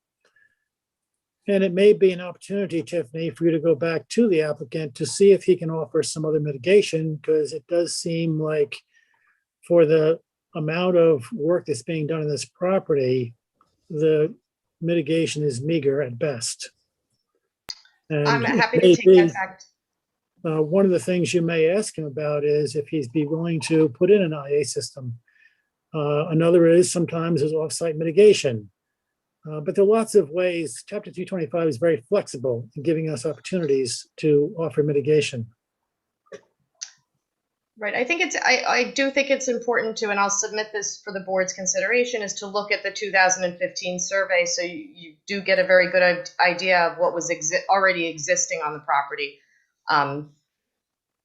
And it may be an opportunity, Tiffany, for you to go back to the applicant to see if he can offer some other mitigation, because it does seem like for the amount of work that's being done in this property, the mitigation is meager at best. And I'm happy to maybe, take that back. one of the things you may ask him about is if he's be willing to put in an IA system. Another is sometimes there's offsite mitigation. But there are lots of ways. Chapter 225 is very flexible in giving us opportunities to offer mitigation. Right. I think I do think it's important to, and I'll submit this for the board's consideration, is to look at the 2015 survey so you do get a very good idea of what was already existing on the property.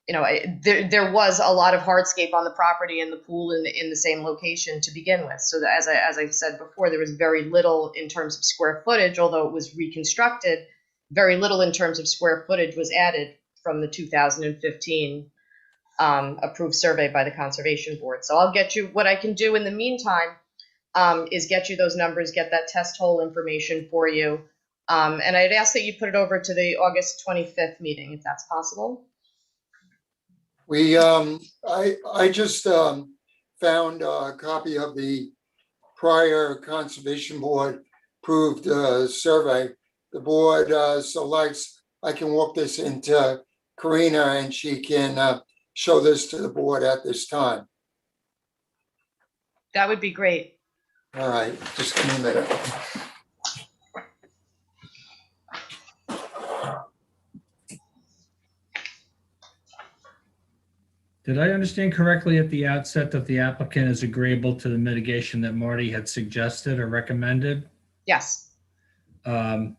There was a lot of hardscape on the property and the pool in the same location to begin with. So that, as I said before, there was very little in terms of square footage, although it was reconstructed, very little in terms of square footage was added from the 2015 approved survey by the Conservation Board. So I'll get you, what I can do in the meantime is get you those numbers, get that test hole information for you. And I'd ask that you put it over to the August 25th meeting, if that's possible. I just found a copy of the prior Conservation Board approved survey. The board selects, I can walk this into Karina and she can show this to the board at this time. That would be great. All right, just give me a minute. Did I understand correctly at the outset that the applicant is agreeable to the mitigation that Marty had suggested or recommended? Yes. My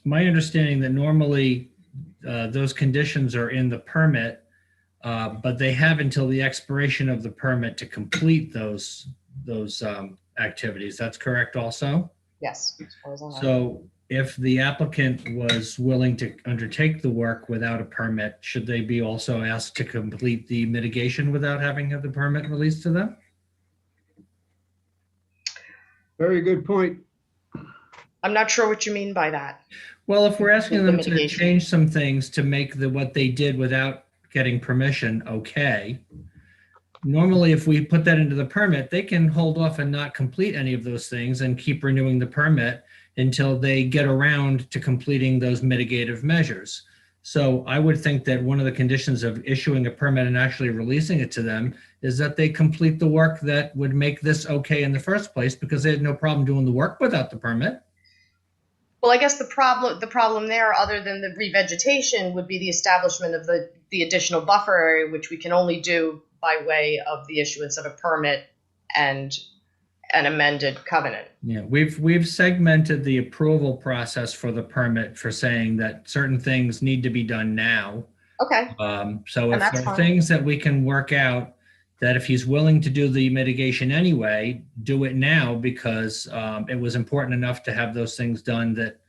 understanding that normally those conditions are in the permit, but they have until the expiration of the permit to complete those activities. That's correct also? Yes. As far as I know. So if the applicant was willing to undertake the work without a permit, should they be also asked to complete the mitigation without having had the permit released to them? Very good point. I'm not sure what you mean by that. Well, if we're asking them to mitigation. change some things to make what they did without getting permission okay, normally if we put that into the permit, they can hold off and not complete any of those things and keep renewing the permit until they get around to completing those mitigative measures. So I would think that one of the conditions of issuing a permit and actually releasing it to them is that they complete the work that would make this okay in the first place, because they had no problem doing the work without the permit. Well, I guess the problem there, other than the revegetation, would be the establishment of the additional buffer area, which we can only do by way of the issuance of a permit and an amended covenant. Yeah, we've segmented the approval process for the permit for saying that certain things need to be done now. Okay, So And if that's there are fine. things that we can work out, that if he's willing to do the mitigation anyway, do it now, because it was important enough to have those things done that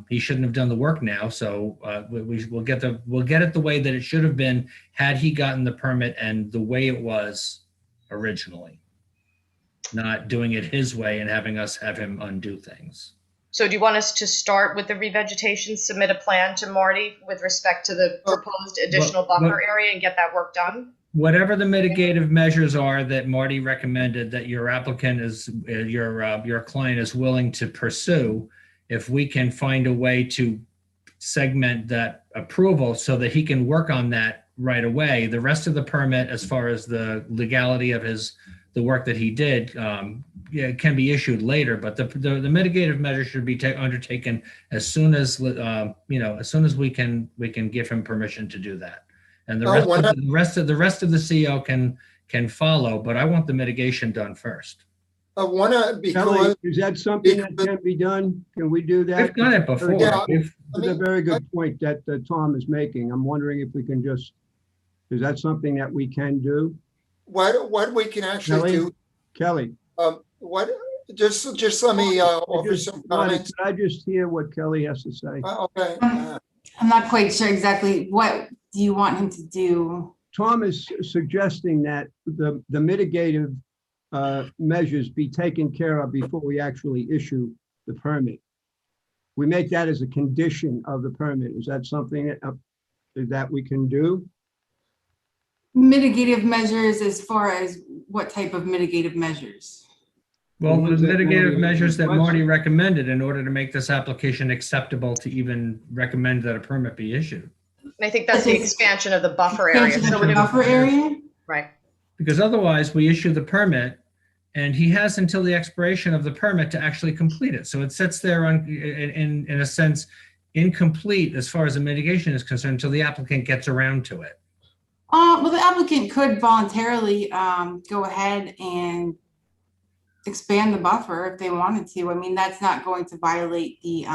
he shouldn't have done the work now. So we'll get it the way that it should have been had he gotten the permit and the way it was originally, not doing it his way and having us have him undo things. So do you want us to start with the revegetation, submit a plan to Marty with respect to the proposed additional buffer area and get that work done? Whatever the mitigative measures are that Marty recommended that your applicant is, your client is willing to pursue, if we can find a way to segment that approval so that he can work on that right away, the rest of the permit, as far as the legality of the work that he did, it can be issued later, but the mitigative measure should be undertaken as soon as, as soon as we can give him permission to do that. And the rest of the CO can follow, but I want the mitigation done first. I want to, Kelly, because is that something that can be done? Can we do that? We've done it before. Yeah. We've- It's a very good point that Tom is making. I'm wondering if we can just, is that something that we can do? what we can actually do, Kelly? just let me offer some comments. Could I just hear what Kelly has to say? Okay. I'm not quite sure exactly what do you want him to do? Tom is suggesting that the mitigative measures be taken care of before we actually issue the permit. We make that as a condition of the permit. Is that something that we can do? Mitigative measures as far as what type of mitigative measures? Well, the ones that mitigative Marty measures that requested. Marty recommended in order to make this application acceptable to even recommend that a permit be issued. And I think that's the expansion of the buffer area. Expansion So of the buffer area? Right. Because otherwise we issue the permit and he has until the expiration of the permit to actually complete it. So it sits there in a sense, incomplete as far as the mitigation is concerned until the applicant gets around to it. Well, the applicant could voluntarily go ahead and expand the buffer if they wanted to. I mean, that's not going to violate the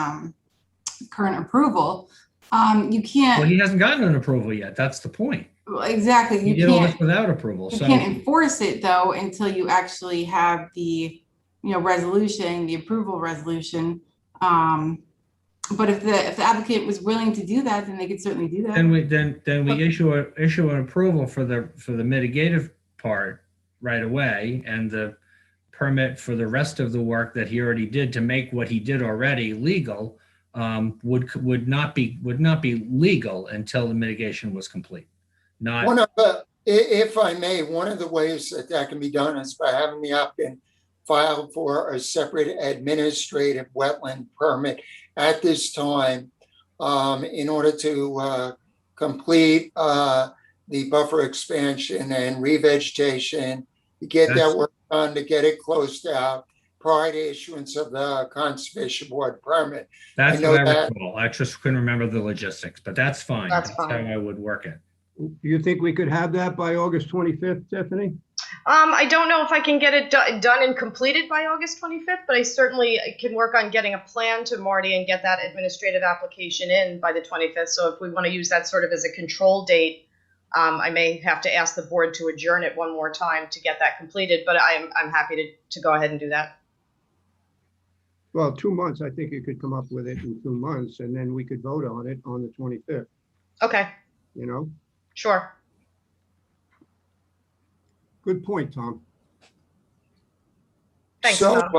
current approval. You can't. Well, he hasn't gotten an approval yet. That's the point. Well, exactly. He You did all this can't. without approval. You So can't enforce it though until you actually have the, resolution, the approval resolution. But if the applicant was willing to do that, then they could certainly do that. then we issue an approval for the mitigative part right away, and the permit for the rest of the work that he already did to make what he did already legal would not be legal until the mitigation was complete. Not If I may, one of the ways that can be done is by having the applicant file for a separate administrative wetland permit at this time in order to complete the buffer expansion and revegetation, to get that work done, to get it closed out prior to issuance of the Conservation Board permit. That's what I recall. I just couldn't remember the logistics, but that's fine. That's That's how fine. I would work it. Do you think we could have that by August 25th, Tiffany? I don't know if I can get it done and completed by August 25th, but I certainly can work on getting a plan to Marty and get that administrative application in by the 25th. So if we want to use that sort of as a control date, I may have to ask the board to adjourn it one more time to get that completed, but I'm happy to go ahead and do that. Well, 2 months, I think you could come up with it in 2 months, and then we could vote on it on the 25th, Okay, sure. Good point, Tom. Thanks, So, Tom.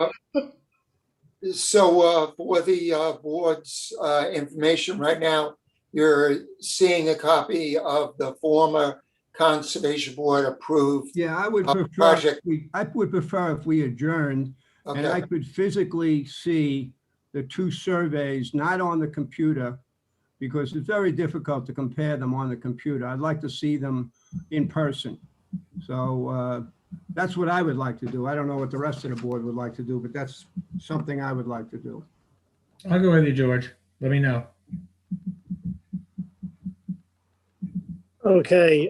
for the board's information right now, you're seeing a copy of the former Conservation Board approved. Yeah, I would prefer, project. I would prefer if we adjourned and I Okay, could physically see the two surveys, not on the computer, because it's very difficult to compare them on the computer. I'd like to see them in person. So that's what I would like to do. I don't know what the rest of the board would like to do, but that's something I would like to do. I'll go with you, George. Let me know. Okay.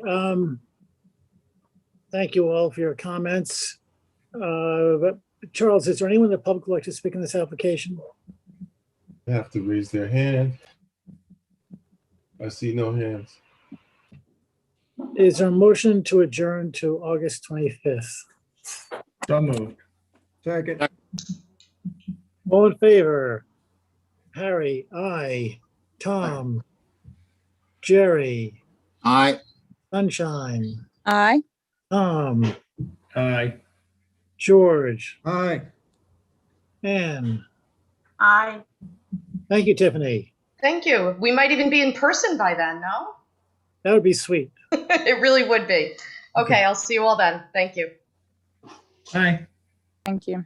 Thank you all for your comments. But Charles, is there anyone in the public who would like to speak in this application? They have to raise their hand. I see no hands. Is there a motion to adjourn to August 25th? So moved. Second. All in favor? Harry, aye. Tom, Jerry, Aye. Sunshine, Aye. Tom, Aye. George, Aye. Ann. Aye. Thank you, Tiffany. Thank you. We might even be in person by then, no? That would be sweet. It really would be. Okay, I'll see you all then. Thank you. Aye. Thank you.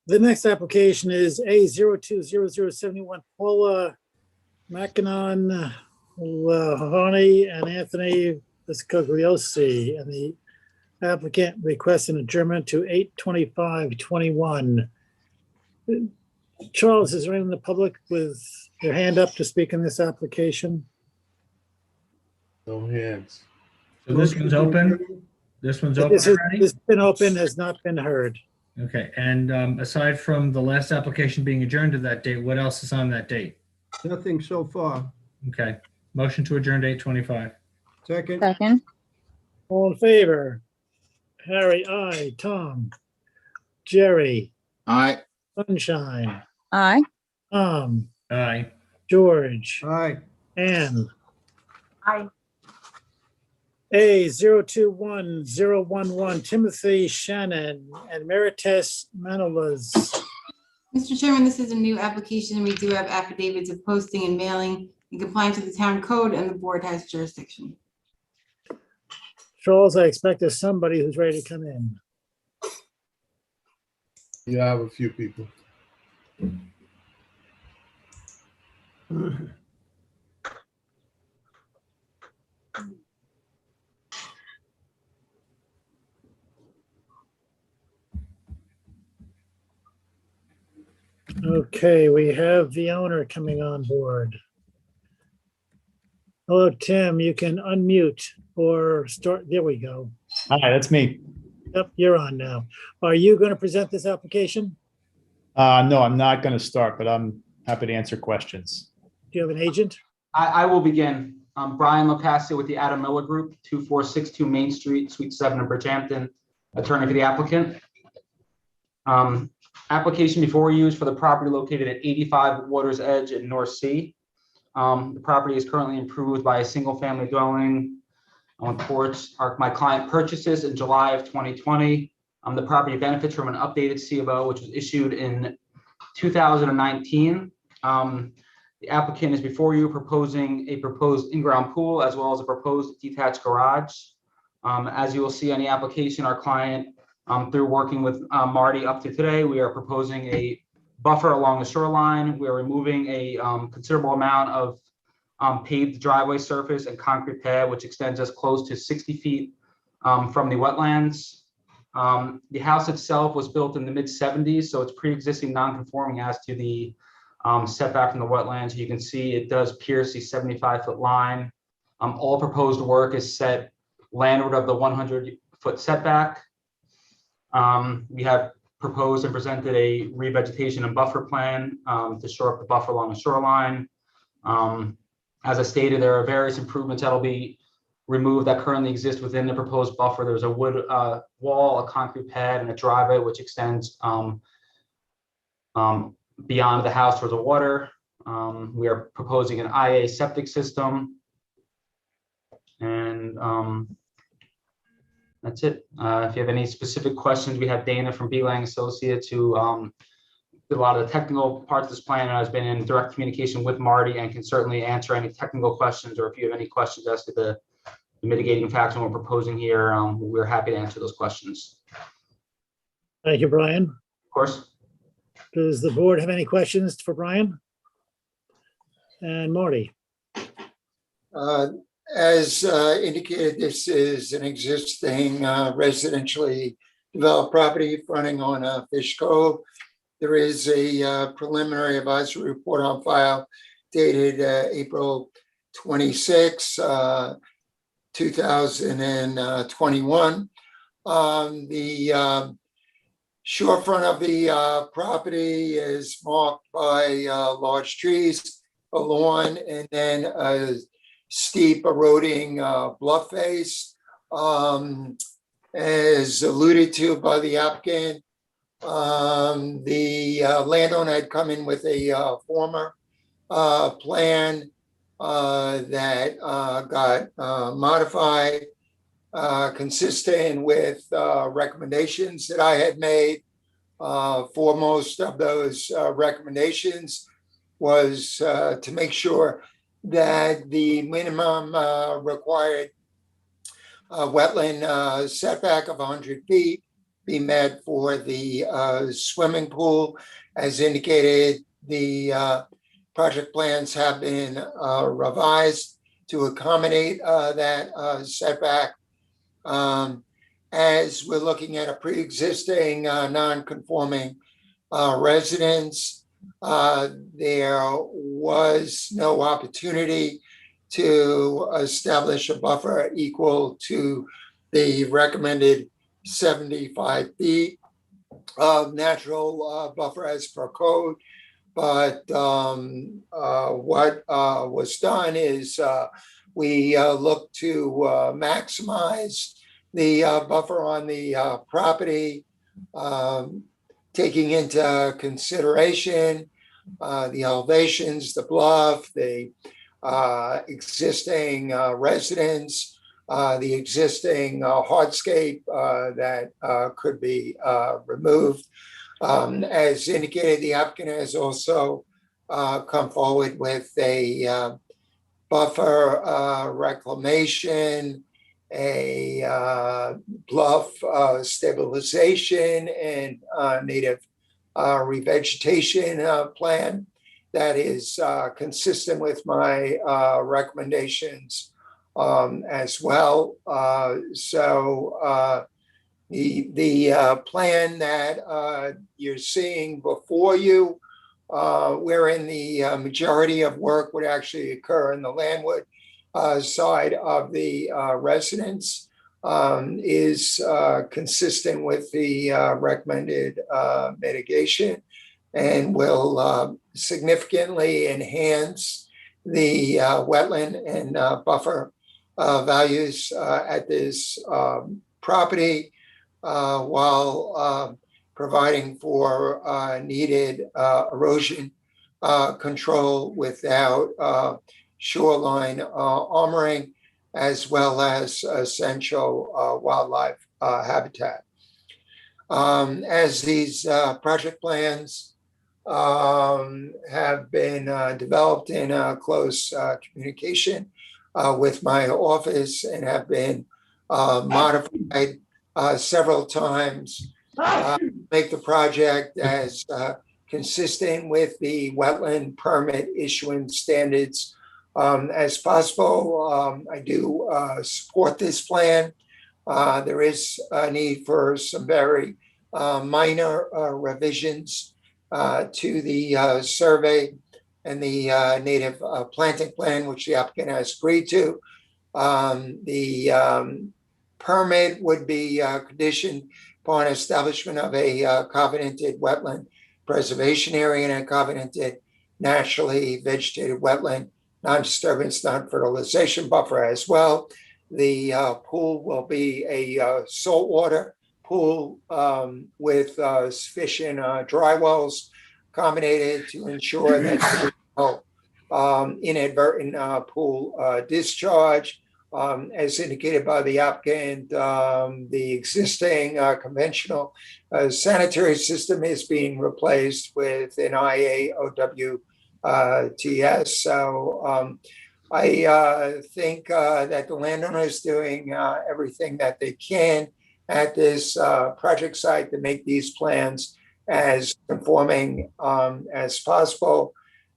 The next application is A020071 Paula Mackinon, Lahoney, and Anthony Viscogliosi, and the applicant requests an adjournment to 8/25/21. Charles, is there anyone in the public with your hand up to speak in this application? No hands. So this one's open? This one's open This has already? been open, has not been heard. Okay, and aside from the last application being adjourned to that date, what else is on that date? Nothing so far. Okay, motion to adjourn to 8:25. Second. Second. All in favor? Harry, aye. Tom, Jerry, Aye. Sunshine, Aye. Tom, Aye. George, Aye. Ann. Aye. A021011 Timothy Shannon and Merites Manolas. Mr. Chairman, this is a new application. We do have affidavits of posting and mailing in compliance with the town code, and the board has jurisdiction. Charles, I expect there's somebody who's ready to come in. Yeah, I have a few people. Okay, we have the owner coming on board. Hello, Tim, you can unmute or start. There we go. Hi, that's me. Yep, you're on now. Are you going to present this application? No, I'm not going to start, but I'm happy to answer questions. Do you have an agent? I will begin. I'm Brian Locascio with the Adam Miller Group, 2462 Main Street, Suite 7 in Bridgehampton, attorney for the applicant. Application before you is for the property located at 85 Water's Edge in North Sea. The property is currently improved by a single-family dwelling on porch. My client purchased this in July of 2020. The property benefits from an updated C of O, which was issued in 2019. The applicant is before you proposing a proposed in-ground pool as well as a proposed detached garage. As you will see on the application, our client, through working with Marty up to today, we are proposing a buffer along the shoreline. We are removing a considerable amount of paved driveway surface and concrete pad, which extends us close to 60 feet from the wetlands. The house itself was built in the mid-70s, so it's pre-existing non-conforming as to the setback from the wetlands. You can see it does pierce the 75-foot line. All proposed work is set landward of the 100-foot setback. We have proposed and presented a revegetation and buffer plan to shore up the buffer along the shoreline. As I stated, there are various improvements that'll be removed that currently exist within the proposed buffer. There's a wood wall, a concrete pad, and a driveway which extends beyond the house towards the water. We are proposing an IA septic system, and that's it. If you have any specific questions, we have Dana from Beelang Associates who did a lot of the technical parts of this plan and has been in direct communication with Marty and can certainly answer any technical questions, or if you have any questions as to the mitigating factors we're proposing here, we're happy to answer those questions. Thank you, Brian. Of course. Does the board have any questions for Brian? And Marty? As indicated, this is an existing residentially developed property fronting on Fish Cove. There is a preliminary advisory report on file dated April 26, 2021. The shorefront of the property is marked by large trees, a lawn, and then a steep eroding bluff face. As alluded to by the applicant, the landowner had come in with a former plan that got modified, consistent with recommendations that I had made. Foremost of those recommendations was to make sure that the minimum required wetland setback of 100 feet be met for the swimming pool. As indicated, the project plans have been revised to accommodate that setback. As we're looking at a pre-existing non-conforming residence, there was no opportunity to establish a buffer equal to the recommended 75 feet of natural buffer as per code. But what was done is we looked to maximize the buffer on the property, taking into consideration the elevations, the bluff, the existing residence, the existing hardscape that could be removed. As indicated, the applicant has also come forward with a buffer reclamation, a bluff stabilization, and native revegetation plan that is consistent with my recommendations as well. So the plan that you're seeing before you, wherein the majority of work would actually occur in the landward side of the residence, is consistent with the recommended mitigation, and will significantly enhance the wetland and buffer values at this property, while providing for needed erosion control without shoreline armoring, as well as essential wildlife habitat. As these project plans have been developed in close communication with my office and have been modified several times, make the project as consistent with the wetland permit issuance standards as possible. I do support this plan. There is a need for some very minor revisions to the survey and the native planting plan, which the applicant has agreed to. The permit would be conditioned upon establishment of a covenanted wetland preservation area and a covenanted naturally vegetated wetland non-disturbance, non-fertilization buffer as well. The pool will be a saltwater pool with sufficient dry wells accommodated to ensure that there is no inadvertent pool discharge. As indicated by the applicant, the existing conventional sanitary system is being replaced with an IAOW TS. So I think that the landowner is doing everything that they can at this project site to make these plans as conforming as possible.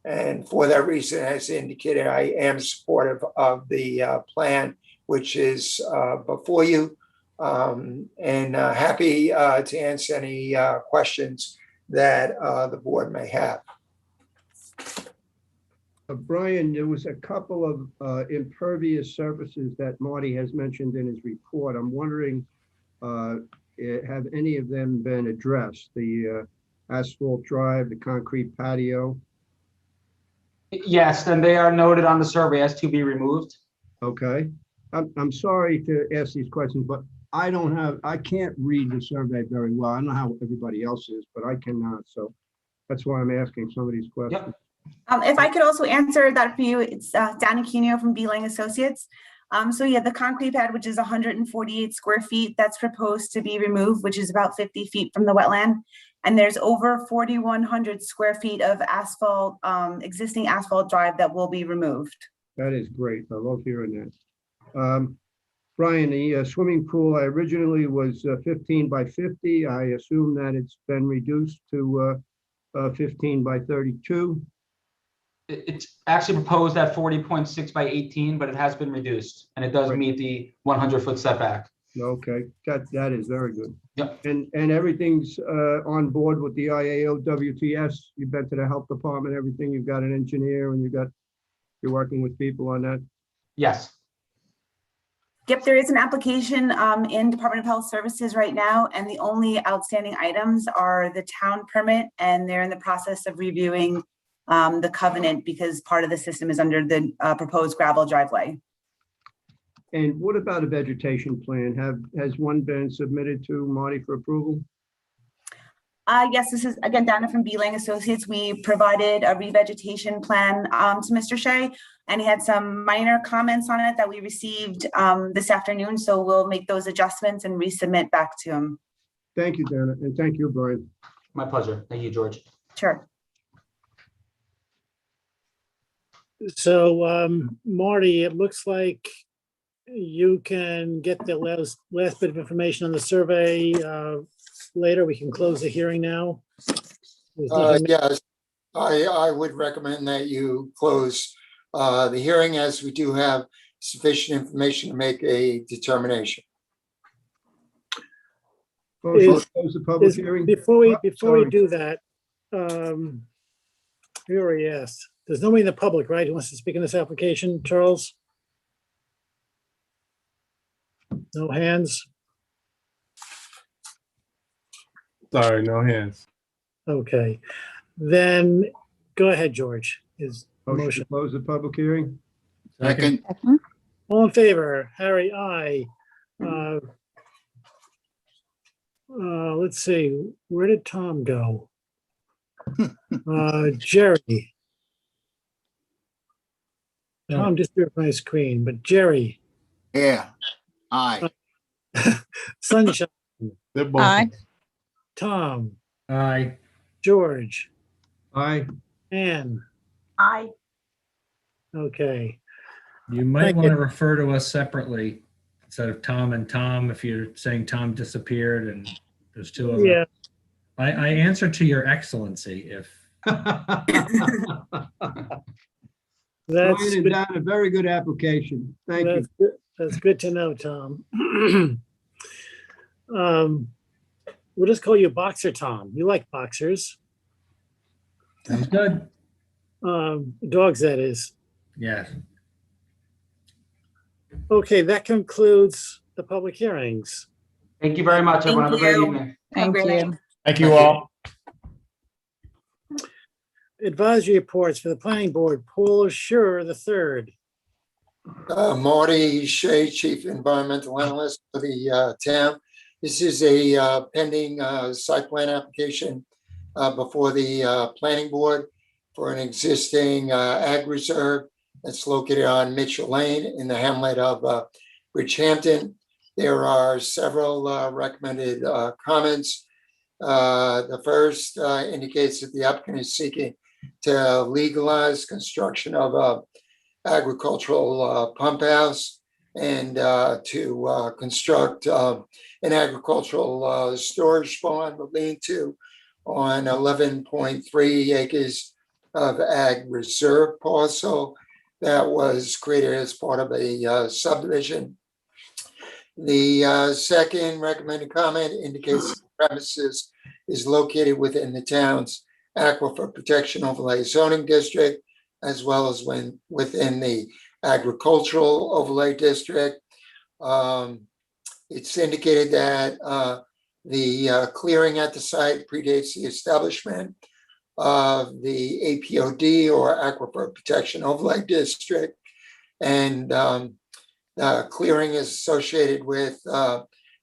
And for that reason, as indicated, I am supportive of the plan, which is before you, and happy to answer any questions that the board may have. Brian, there was a couple of impervious surfaces that Marty has mentioned in his report. I'm wondering have any of them been addressed? The asphalt drive, the concrete patio? Yes, then they are noted on the survey as to be removed. Okay. I'm sorry to ask these questions, but I can't read the survey very well. I don't know how everybody else is, but I cannot. So that's why I'm asking some of these questions. If I could also answer that for you, it's Dana Quino from Beeling Associates. So yeah, the concrete pad, which is 148 square feet, that's proposed to be removed, which is about 50 feet from the wetland. And there's over 4,100 square feet of asphalt, existing asphalt drive that will be removed. That is great. I love hearing that. Brian, the swimming pool originally was 15 by 50. I assume that it's been reduced to 15 by 32. It's actually proposed at 40.6 by 18, but it has been reduced, and it does meet the 100-foot setback. Okay, that is very good. Yep. And everything's on board with the IAO WTS. You've been to the health department, everything. You've got an engineer, and you're working with people on that. Yes. Yep, there is an application in Department of Health Services right now, and the only outstanding items are the town permit, and they're in the process of reviewing the covenant because part of the system is under the proposed gravel driveway. And what about a vegetation plan? Has one been submitted to Marty for approval? Yes, this is again Dana from Beeling Associates. We provided a revegetation plan to Mr. Shea, and he had some minor comments on it that we received this afternoon. So we'll make those adjustments and resubmit back to him. Thank you, Dana, and thank you, Brian. My pleasure. Thank you, George. Sure. So Marty, it looks like you can get the last bit of information on the survey later. We can close the hearing now. Yes, I would recommend that you close the hearing as we do have sufficient information to make a determination. Motion to close the public hearing. Before we Sorry. do that, we already asked. There's nobody in the public, right, who wants to speak in this application, Charles? No hands? Sorry, no hands. Okay, then go ahead, George. Is Motion to close the public hearing. Second. all in favor? Harry, aye. Let's see, where did Tom go? Jerry. Tom disappeared from my screen, but Jerry, Yeah. Aye. Sunshine, They're both. Aye. Tom, Aye. George, Aye. Ann. Aye. Okay, You might Thank want to you. refer to us separately instead of Tom and Tom, if you're saying Tom disappeared and there's two of them. yeah, I answer to your excellency if, that's Brian and good. Dana, very good application. Thank you. That's good. That's good to know, Tom. We'll just call you Boxer Tom. You like boxers. sounds good. Dogs, that is. Yes. Okay, that concludes the public hearings. Thank you very much, everyone. Have a great you. evening. Thank Great night. you. Thank you all. Advisory reports for the planning board, Paul Schurer III. Marty Shea, Chief Environmental Analyst for the town. This is a pending site plan application before the planning board for an existing ag reserve that's located on Mitchell Lane in the hamlet of Bridgehampton. There are several recommended comments. The first indicates that the applicant is seeking to legalize construction of a agricultural pump house and to construct an agricultural storage barn, the lean-to, on 11.3 acres of ag reserve parcel that was created as part of a subdivision. The second recommended comment indicates the premises is located within the town's aquifer protection overlay zoning district, as well as within the agricultural overlay district. It's indicated that the clearing at the site predates the establishment of the APOD or Aquifer Protection Overlay District. And clearing is associated with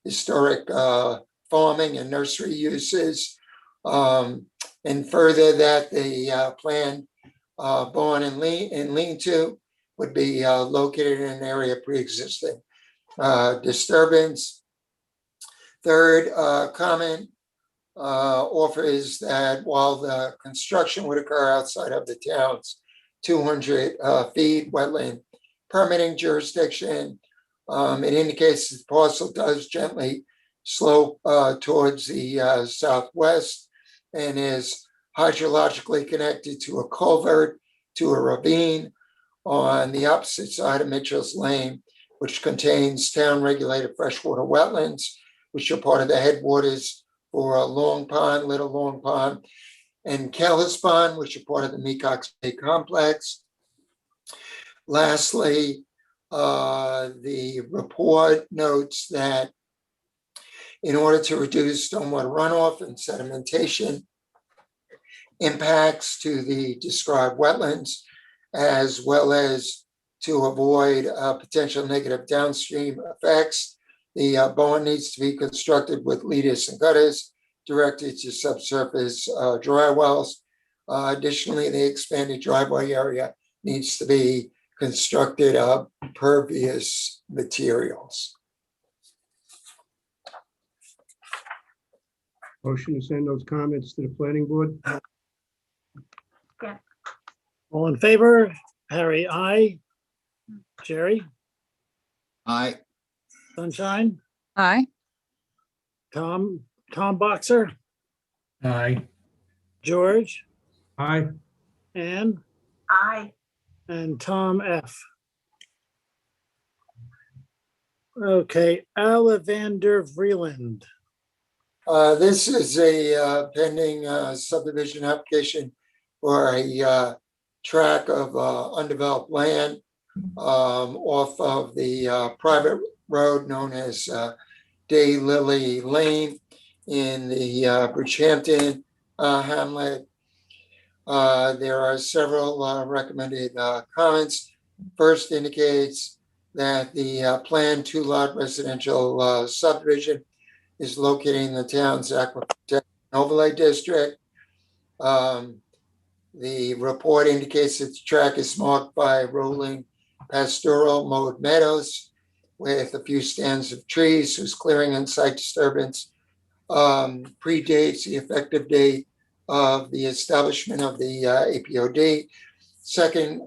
historic farming and nursery uses. And further, that the planned barn and lean-to would be located in an area pre-existing disturbance. Third comment offers that while the construction would occur outside of the town's 200 feet wetland permitting jurisdiction, it indicates that the parcel does gently slope towards the southwest and is hydrologically connected to a culvert, to a ravine on the opposite side of Mitchell's Lane, which contains town-regulated freshwater wetlands, which are part of the headwaters for Long Pond, Little Long Pond, and Kellis Pond, which are part of the Mecox Bay Complex. Lastly, the report notes that in order to reduce stormwater runoff and sedimentation impacts to the described wetlands, as well as to avoid potential negative downstream effects, the barn needs to be constructed with leaders and gutters directed to subsurface dry wells. Additionally, the expanded driveway area needs to be constructed of pervious materials. Motion to send those comments to the planning board? All in favor? Harry, aye. Jerry, Aye. Sunshine, Aye. Tom Boxer, Aye. George, Aye. Ann, Aye. and Tom F. Okay, Alavander Vreeland. This is a pending subdivision application for a tract of undeveloped land off of the private road known as Daylily Lane in the Bridgehampton hamlet. There are several recommended comments. First indicates that the planned two-lot residential subdivision is located in the town's Aquifer Protection Overlay District. The report indicates that the tract is marked by rolling pastoral mowed meadows with a few stands of trees whose clearing and site disturbance predates the effective date of the establishment of the APOD. Second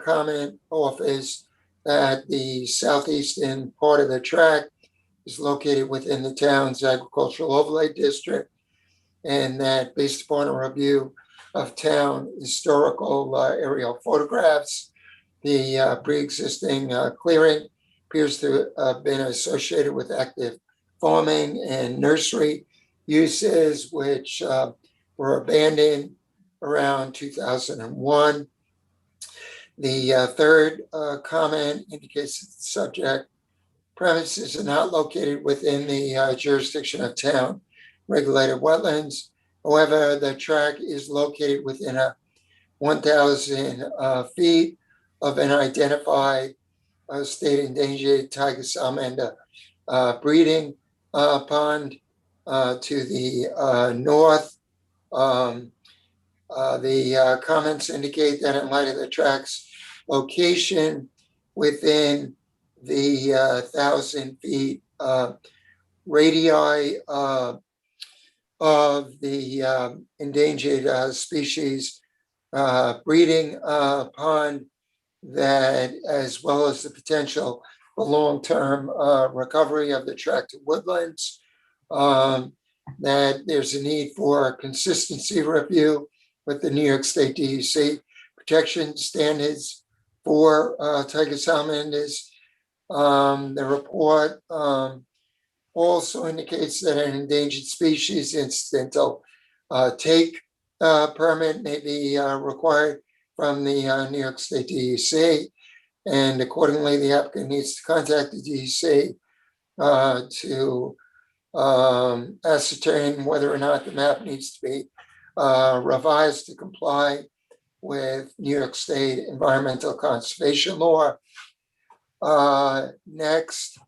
comment offers that the southeastern part of the tract is located within the town's agricultural overlay district, and that based upon a review of town historical aerial photographs, the pre-existing clearing appears to have been associated with active farming and nursery uses, which were abandoned around 2001. The third comment indicates that the subject premises are not located within the jurisdiction of town regulated wetlands. However, the tract is located within a 1,000 feet of an identified state endangered tiger salamander breeding pond to the north. The comments indicate that in light of the tract's location within the 1,000 feet radii of the endangered species breeding pond, that as well as the potential for long-term recovery of the tract woodlands, that there's a need for a consistency review with the New York State DEC protection standards for tiger salamanders. The report also indicates that an endangered species incidental take permit may be required from the New York State DEC, and accordingly, the applicant needs to contact the DEC to ascertain whether or not the map needs to be revised to comply with New York State environmental conservation law. Next,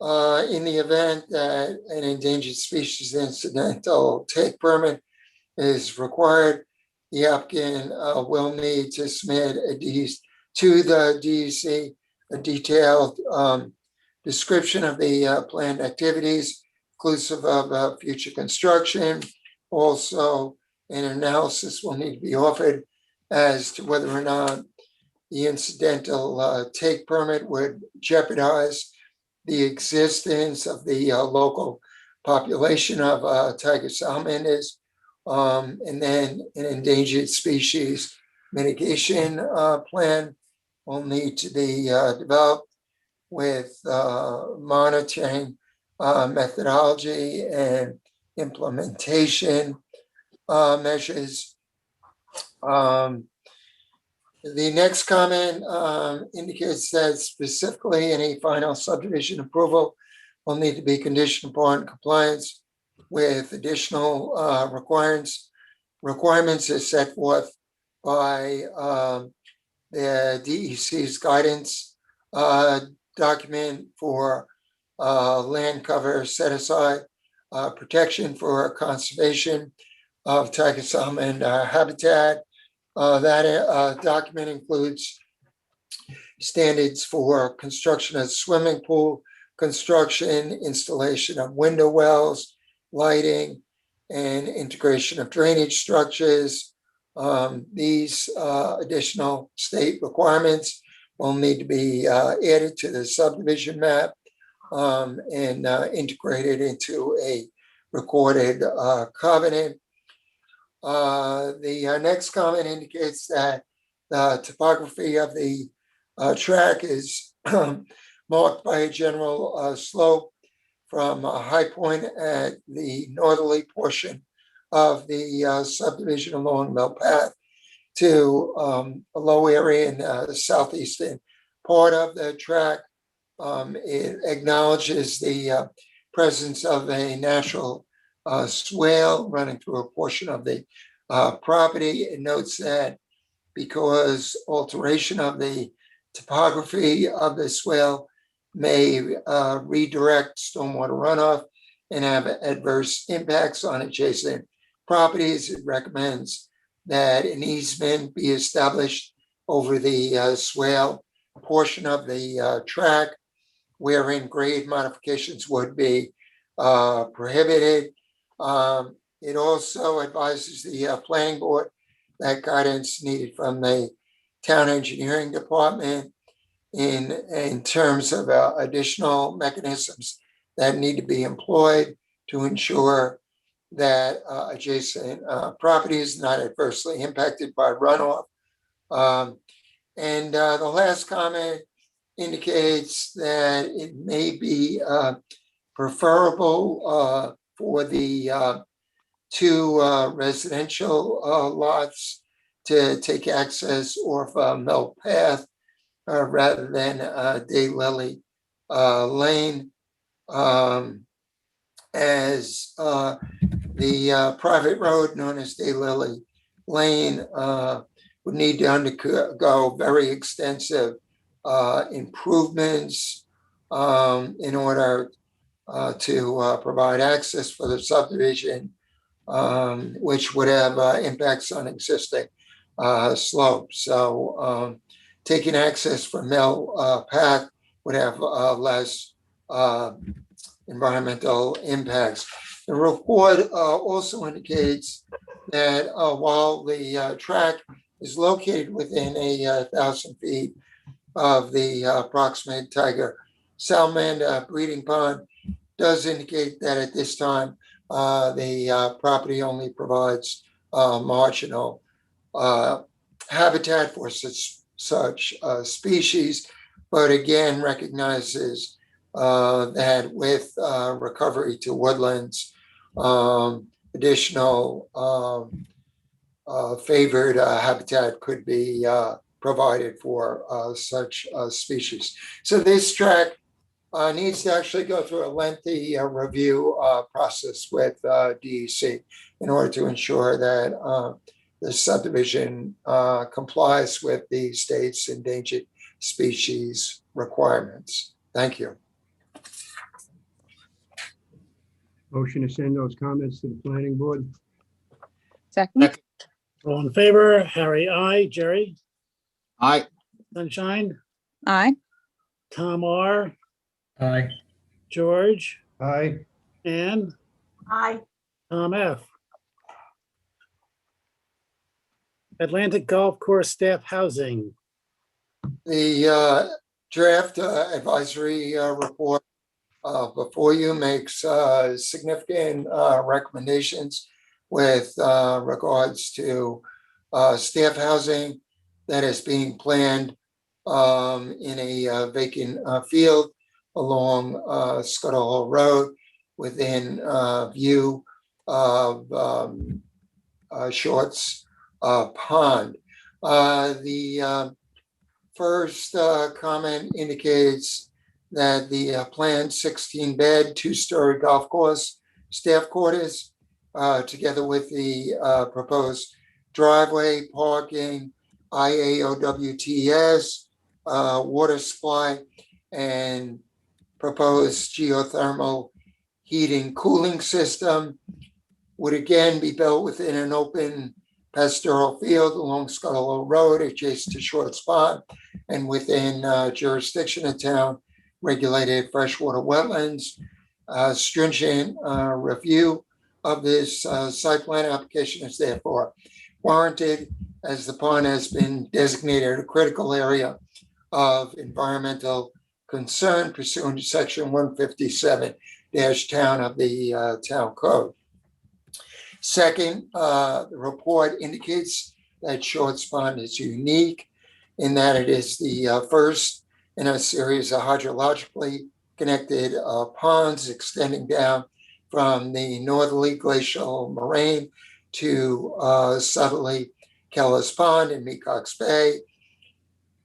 in the event that an endangered species incidental take permit is required, the applicant will need to submit to the DEC a detailed description of the planned activities, inclusive of future construction. Also, an analysis will need to be offered as to whether or not the incidental take permit would jeopardize the existence of the local population of tiger salamanders, and then an endangered species mitigation plan will need to be developed with monitoring methodology and implementation measures. The next comment indicates that specifically any final subdivision approval will need to be conditioned upon compliance with additional requirements as set forth by the DEC's guidance document for land cover set aside, protection for conservation of tiger salamander habitat. That document includes standards for construction of swimming pool, construction, installation of window wells, lighting, and integration of drainage structures. These additional state requirements will need to be added to the subdivision map and integrated into a recorded covenant. The next comment indicates that the topography of the track is marked by a general slope from a high point at the northerly portion of the subdivision along Mill Path to a low area in the southeastern part of the track. It acknowledges the presence of a natural swale running through a portion of the property. It notes that because alteration of the topography of the swale may redirect stormwater runoff and have adverse impacts on adjacent properties, it recommends that an easement be established over the swale portion of the track, wherein grade modifications would be prohibited. It also advises the planning board that guidance needed from the town engineering department in terms of additional mechanisms that need to be employed to ensure that adjacent properties not adversely impacted by runoff. And the last comment indicates that it may be preferable for the two residential lots to take access off Mill Path rather than Daylily Lane, as the private road known as Daylily Lane would need to undergo very extensive improvements in order to provide access for the subdivision, which would have impacts on existing slopes. So taking access from Mill Path would have less environmental impacts. The report also indicates that while the track is located within 1,000 feet of the approximate tiger salamander breeding pond, does indicate that at this time the property only provides marginal habitat for such species, but again recognizes that with recovery to woodlands, additional favored habitat could be provided for such species. So this track needs to actually go through a lengthy review process with DEC in order to ensure that the subdivision complies with the state's endangered species requirements. Thank you. Motion to send those comments to the planning board. Second. All in favor? Harry, I. Jerry, Aye. Sunshine, Aye. Tom R, Aye. George, Aye. Ann, Aye. Tom F. Atlantic Golf Course Staff Housing. The draft advisory report before you makes significant recommendations with regards to staff housing that is being planned in a vacant field along Scuttle Hole Road within view of Shorts Pond. The first comment indicates that the planned 16-bed, 2-story golf course staff quarters, together with the proposed driveway, parking, IAOWTS, water supply, and proposed geothermal heating cooling system would again be built within an open pastoral field along Scuttle Hole Road adjacent to Shorts Pond and within jurisdiction of town regulated freshwater wetlands. Stringent review of this site plan application is therefore warranted, as the pond has been designated a critical area of environmental concern pursuant to section 157-town of the town code. Second, the report indicates that Shorts Pond is unique in that it is the first in a series of hydrologically connected ponds extending down from the northerly glacial moraine to southerly Kellis Pond in Mecox Bay.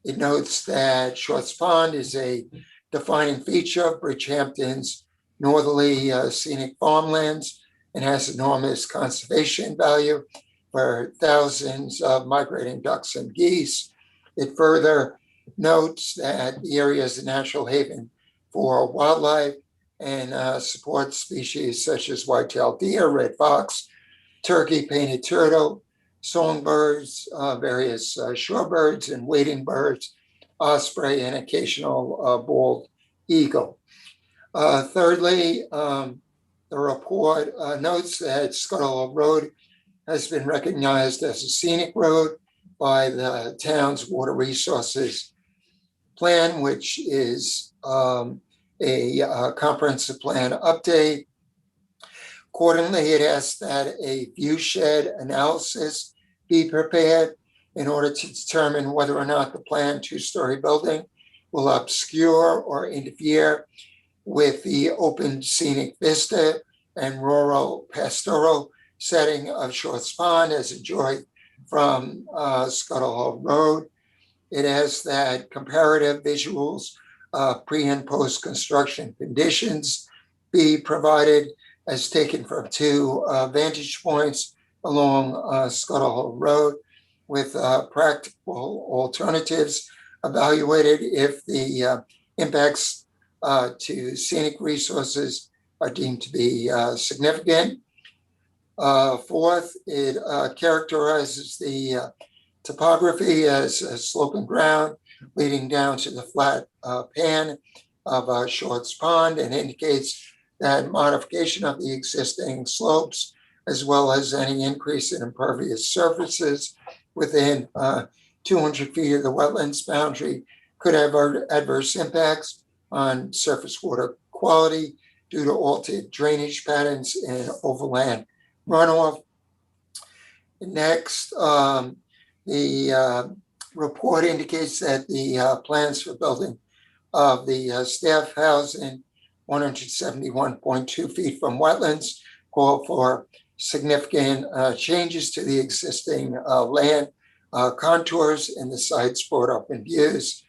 It notes that Shorts Pond is a defining feature of Bridgehampton's northerly scenic farmlands and has enormous conservation value for thousands of migrating ducks and geese. It further notes that the area is a natural haven for wildlife and supports species such as white-tailed deer, red fox, turkey, painted turtle, songbirds, various shorebirds and wading birds, osprey, and occasional bald eagle. Thirdly, the report notes that Scuttle Hole Road has been recognized as a scenic road by the town's water resources plan, which is a comprehensive plan update. Accordingly, it asks that a view shed analysis be prepared in order to determine whether or not the planned 2-story building will obscure or interfere with the open scenic vista and rural pastoral setting of Shorts Pond as enjoyed from Scuttle Hole Road. It asks that comparative visuals of pre and post construction conditions be provided as taken from 2 vantage points along Scuttle Hole Road with practical alternatives evaluated if the impacts to scenic resources are deemed to be significant. Fourth, it characterizes the topography as a sloping ground leading down to the flat pan of Shorts Pond and indicates that modification of the existing slopes, as well as any increase in impervious surfaces within 200 feet of the wetlands boundary, could have adverse impacts on surface water quality due to altered drainage patterns and overland runoff. Next, the report indicates that the plans for building of the staff housing 171.2 feet from wetlands call for significant changes to the existing land contours in the sites brought up in views.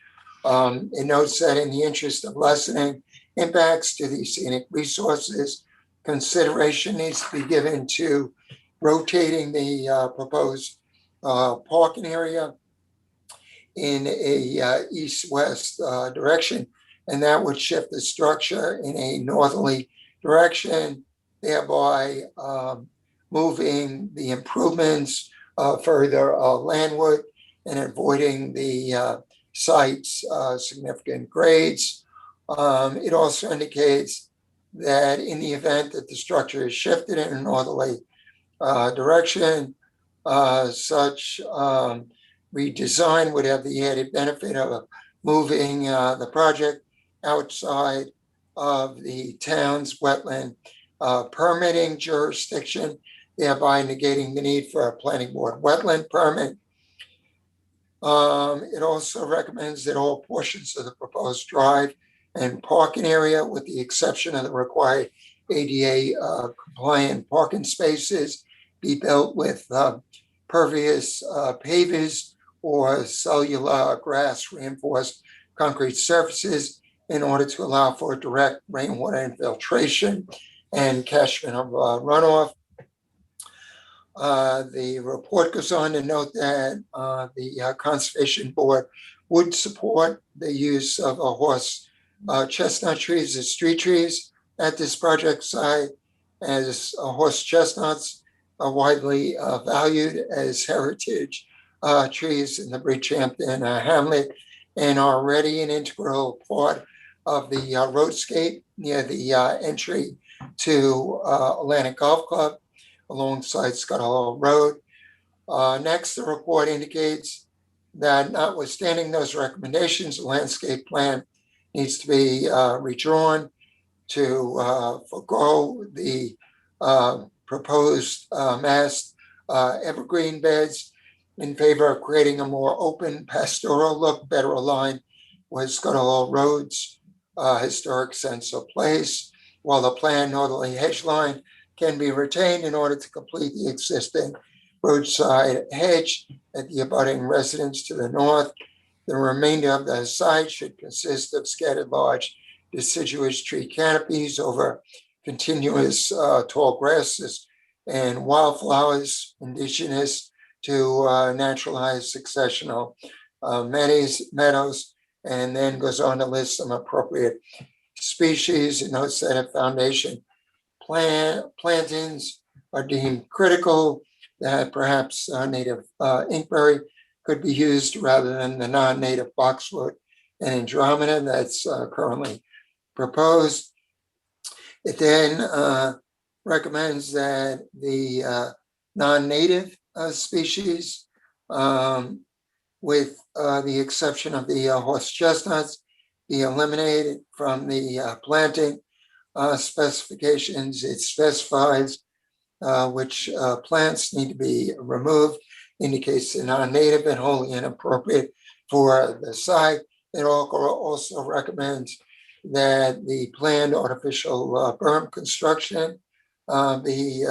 It notes that in the interest of lessening impacts to the scenic resources. Consideration needs to be given to rotating the proposed parking area in a east-west direction, and that would shift the structure in a northerly direction, thereby moving the improvements further landward and avoiding the site's significant grades. It also indicates that in the event that the structure is shifted in a northerly direction, such redesign would have the added benefit of moving the project outside of the town's wetland permitting jurisdiction, thereby negating the need for a planning board wetland permit. It also recommends that all portions of the proposed drive and parking area, with the exception of the required ADA compliant parking spaces, be built with pervious pavers or cellular grass reinforced concrete surfaces in order to allow for direct rainwater infiltration and catchment of runoff. The report goes on to note that the Conservation Board would support the use of a horse chestnut trees as street trees at this project site, as horse chestnuts are widely valued as heritage trees in the Bridgehampton hamlet and are already an integral part of the roadscape near the entry to Atlantic Golf Club alongside Scott Hollow Road. Next, the report indicates that notwithstanding those recommendations, the landscape plan needs to be redrawn to forego the proposed massed evergreen beds in favor of creating a more open pastoral look, better aligned with Scott Hollow Road's historic sense of place, while the planned northerly hedge line can be retained in order to complete the existing roadside hedge at the abutting residence to the north. The remainder of the site should consist of scattered large deciduous tree canopies over continuous tall grasses and wildflowers indigenous to naturalized successional meadows, and then goes on to list some appropriate species. It notes that if foundation plantings are deemed critical, that perhaps native inkberry could be used rather than the non-native boxwood and andromeda that's currently proposed. It then recommends that the non-native species, with the exception of the horse chestnuts, be eliminated from the planting specifications. It specifies which plants need to be removed, indicates they're non-native and wholly inappropriate for the site. It also recommends that the planned artificial berm construction be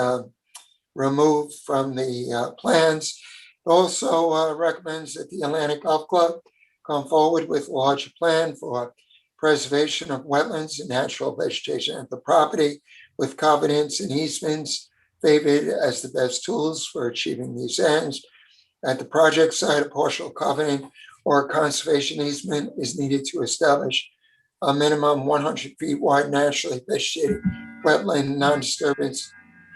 removed from the plans. It also recommends that the Atlantic Golf Club come forward with a larger plan for preservation of wetlands and natural vegetation at the property, with covenants and easements favored as the best tools for achieving these ends. At the project site, a partial covenant or a conservation easement is needed to establish a minimum 100 feet wide naturally vegetated wetland non-disturbance,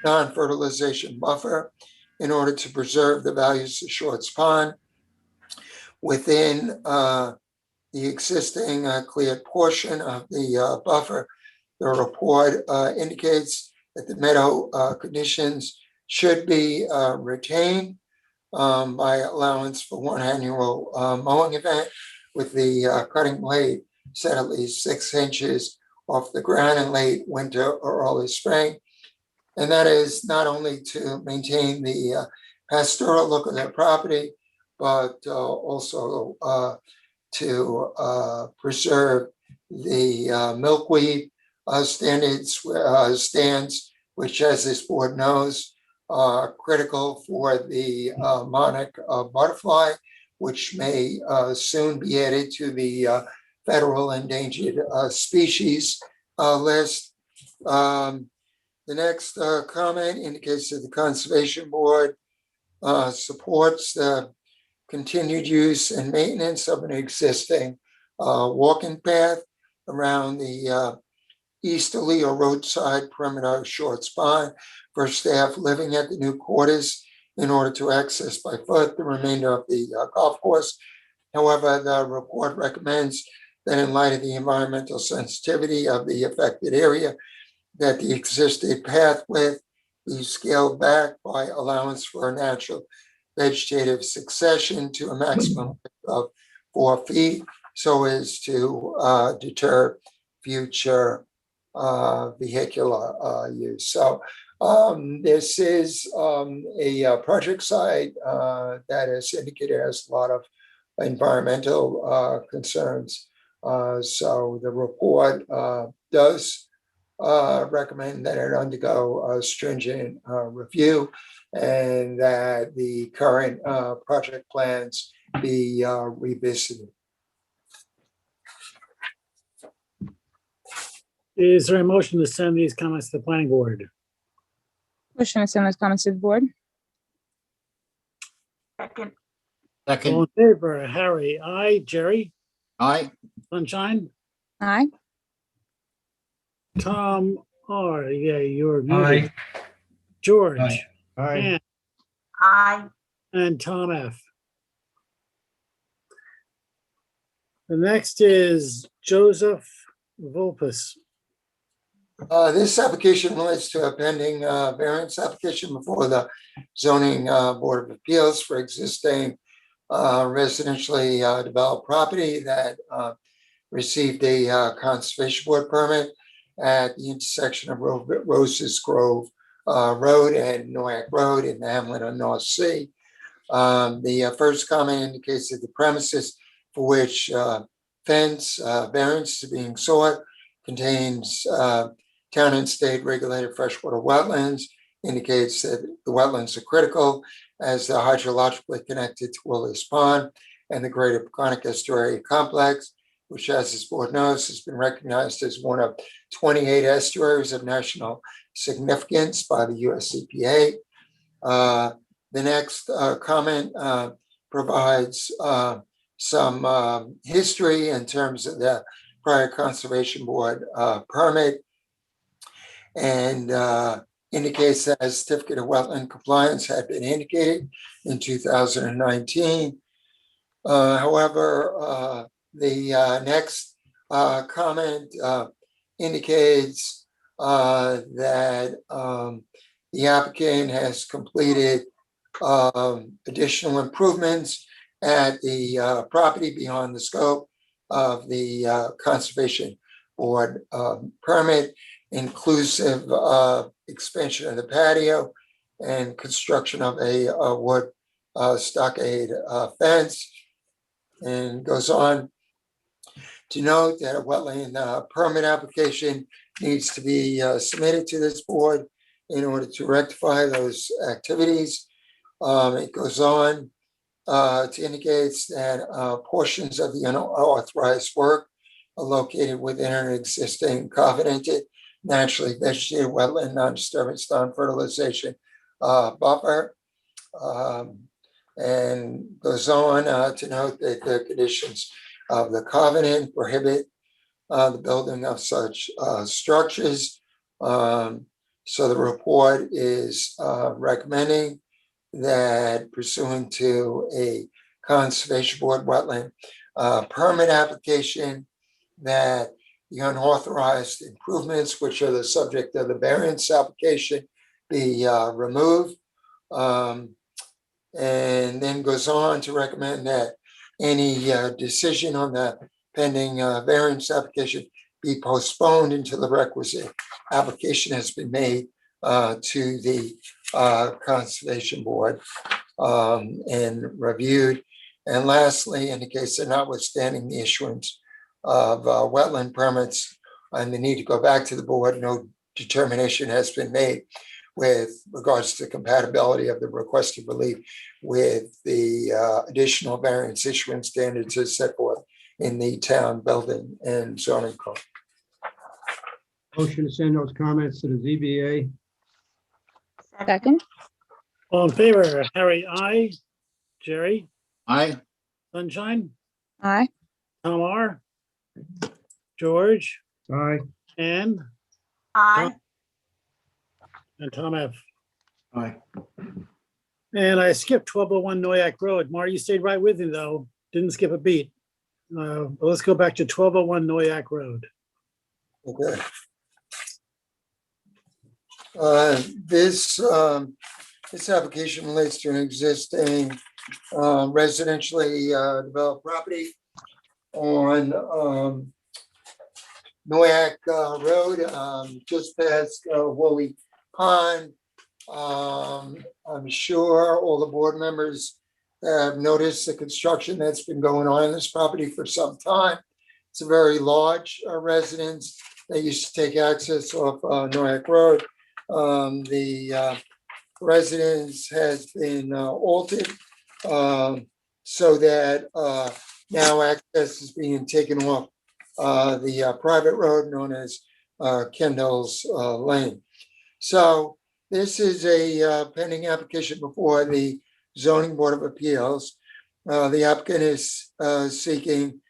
non-fertilization buffer in order to preserve the values of Shorts Pond within the existing cleared portion of the buffer. The report indicates that the meadow conditions should be retained by allowance for one annual mowing event, with the cutting blade set at least 6 inches off the ground in late winter or early spring. And that is not only to maintain the pastoral look of their property, but also to preserve the milkweed stands, which, as this board knows, are critical for the monarch butterfly, which may soon be added to the federal endangered species list. The next comment indicates that the Conservation Board supports the continued use and maintenance of an existing walking path around the easterly or roadside perimeter short span for staff living at the new quarters in order to access by foot the remainder of the golf course. However, the report recommends that in light of the environmental sensitivity of the affected area, that the existing path width be scaled back by allowance for a natural vegetative succession to a maximum of 4 feet, so as to deter future vehicular use. So this is a project site that is indicated as a lot of environmental concerns. So the report does recommend that it undergo a stringent review and that the current project plans be revisited. Is there a motion to send these comments to the planning board? Motion to send those comments to the board. Second. All in favor, Harry, aye. Jerry, Aye. Sunshine, Aye. Tom R, yeah, you're muted. Aye. George, Aye. Aye. Ann, Aye. and Tom F. The next is Joseph Volpus. This application relates to a pending variance application before the zoning board of appeals for existing residentially developed property that received a conservation board permit at the intersection of Roses Grove Road and Noack Road in the hamlet of North Sea. The first comment indicates that the premises for which fence variance is being sought contains town and state regulated freshwater wetlands, indicates that the wetlands are critical as they're hydrologically connected to Willis Pond and the Greater Peconic Estuary Complex, which, as this board knows, has been recognized as one of 28 estuaries of national significance by the US EPA. The next comment provides some history in terms of the prior Conservation Board permit and indicates that a certificate of wetland compliance had been indicated in 2019. However, the next comment indicates that the applicant has completed additional improvements at the property beyond the scope of the Conservation Board permit, inclusive of expansion of the patio and construction of a wood stockade fence, and goes on to note that a wetland permit application needs to be submitted to this board in order to rectify those activities. It goes on to indicate that portions of the unauthorized work are located within an existing covenanted naturally vegetated wetland non-disturbance non-fertilization buffer, and goes on to note that the conditions of the covenant prohibit the building of such structures. So the report is recommending that pursuant to a Conservation Board wetland permit application, that the unauthorized improvements, which are the subject of the variance application, be removed. And then goes on to recommend that any decision on the pending variance application be postponed until the requisite application has been made to the Conservation Board and reviewed. And lastly, indicates that notwithstanding the issuance of wetland permits and the need to go back to the board, no determination has been made with regards to compatibility of the requested relief with the additional variance issuance standards as set forth in the town building and zoning code. Motion to send those comments to the ZBA. Second. All in favor, Harry, I, Jerry, Aye. Sunshine, Aye. Tom R, George, Aye. Ann, Aye. and Tom F. Aye. And I skipped 1201 Noyak Road. Marty, you stayed right with me though. Didn't skip a beat. But let's go back to 1201 Noyak Road. Okay. This application relates to an existing residentially developed property on Noyak Road, just past Woolly Pond. I'm sure all the board members have noticed the construction that's been going on in this property for some time. It's a very large residence that used to take access off Noyak Road. The residence has been altered so that now access is being taken off the private road known as Kendall's Lane. So this is a pending application before the Zoning Board of Appeals. The applicant is seeking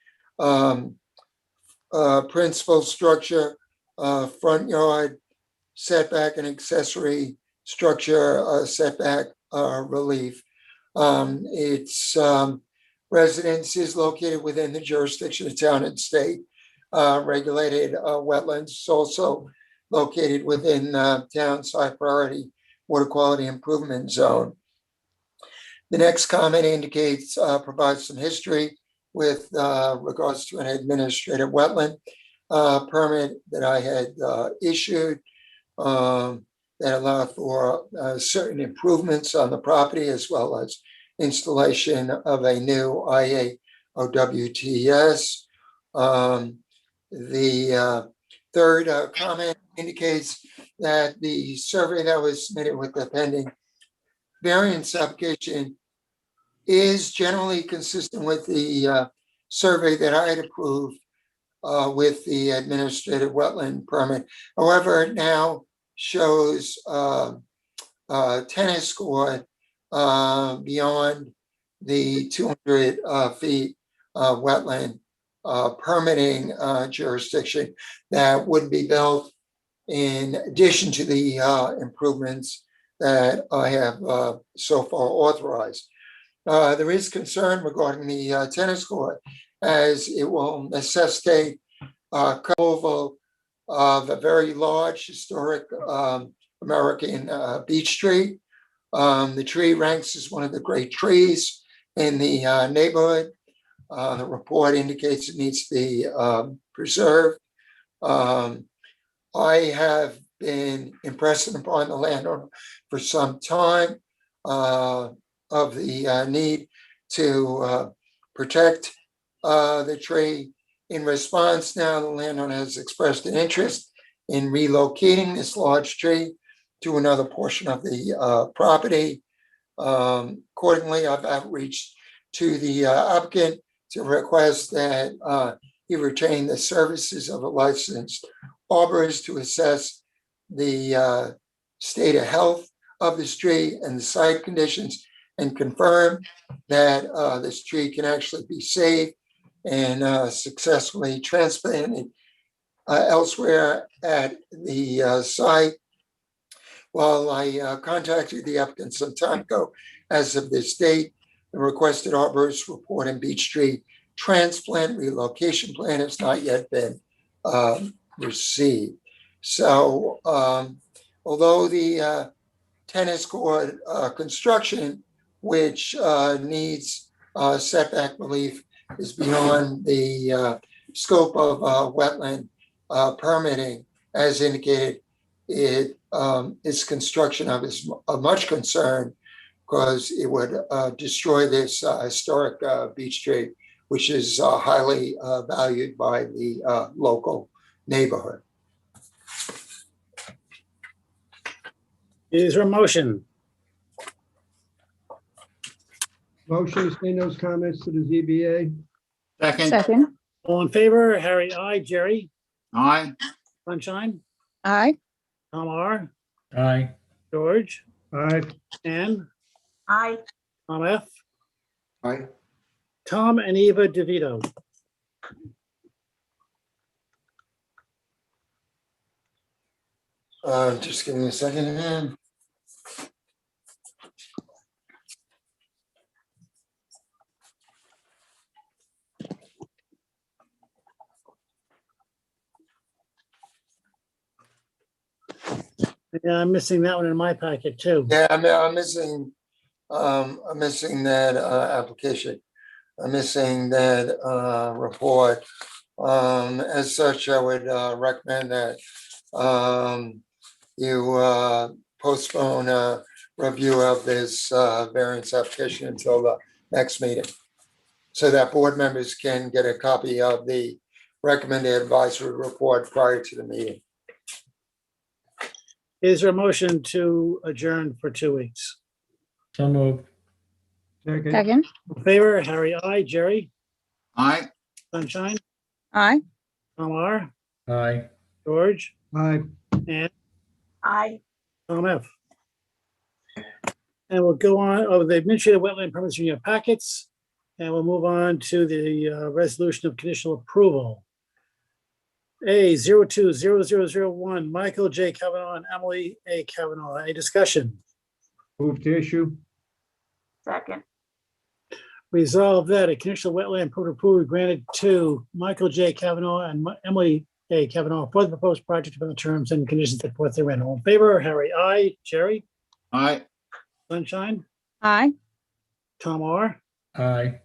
principal structure, front yard setback and accessory structure setback relief. Its residence is located within the jurisdiction of town and state regulated wetlands. It's also located within town's high priority water quality improvement zone. The next comment indicates, provides some history with regards to an administrative wetland permit that I had issued that allowed for certain improvements on the property as well as installation of a new IAOWTS. The third comment indicates that the survey that was submitted with the pending variance application is generally consistent with the survey that I had approved with the administrative wetland permit. However, it now shows tennis court beyond the 200 feet wetland permitting jurisdiction that would be built in addition to the improvements that I have so far authorized. There is concern regarding the tennis court as it will necessitate removal of a very large historic American beech tree. The tree ranks as one of the great trees in the neighborhood. The report indicates it needs to be preserved. I have been impressing upon the landowner for some time of the need to protect the tree. In response, now the landowner has expressed an interest in relocating this large tree to another portion of the property. Accordingly, I've outreached to the applicant to request that he retain the services of a licensed arborist to assess the state of health of this tree and the site conditions and confirm that this tree can actually be saved and successfully transplanted elsewhere at the site. While I contacted the applicant some time ago, as of this date, the requested arborist report and beech tree transplant relocation plan has not yet been received. So although the tennis court construction, which needs setback relief, is beyond the scope of wetland permitting, as indicated, its construction of is of much concern because it would destroy this historic beech tree, which is highly valued by the local neighborhood. Is there a motion? Motion to send those comments to the ZBA. Second. Second. All in favor, Harry, I, Jerry, Aye. Sunshine, Aye. Tom R., Aye. George, Aye. Ann, Aye. Tom F., Aye. Tom and Eva DeVito. Just give me a second here. Yeah, I'm missing that one in my packet too. Yeah, I'm missing that application. I'm missing that report. As such, I would recommend that you postpone review of this variance application until the next meeting, so that board members can get a copy of the recommended advisory report prior to the meeting. Is there a motion to adjourn for 2 weeks? So moved. Second. Second. In favor, Harry, I, Jerry, Aye. Sunshine, Aye. Tom R., Aye. George, Aye. and Aye. Tom F. And we'll go on, the administrative wetland permits in your packets, and we'll move on to the resolution of conditional approval. A 020001, Michael J. Kavanaugh and Emily A. Kavanaugh. Any discussion? Move to issue. Second. Resolve that a conditional wetland permit approval granted to Michael J. Kavanaugh and Emily A. Kavanaugh for the proposed project upon the terms and conditions set forth therein. All in favor, Harry, I, Jerry, Aye. Sunshine, Aye. Tom R., Aye.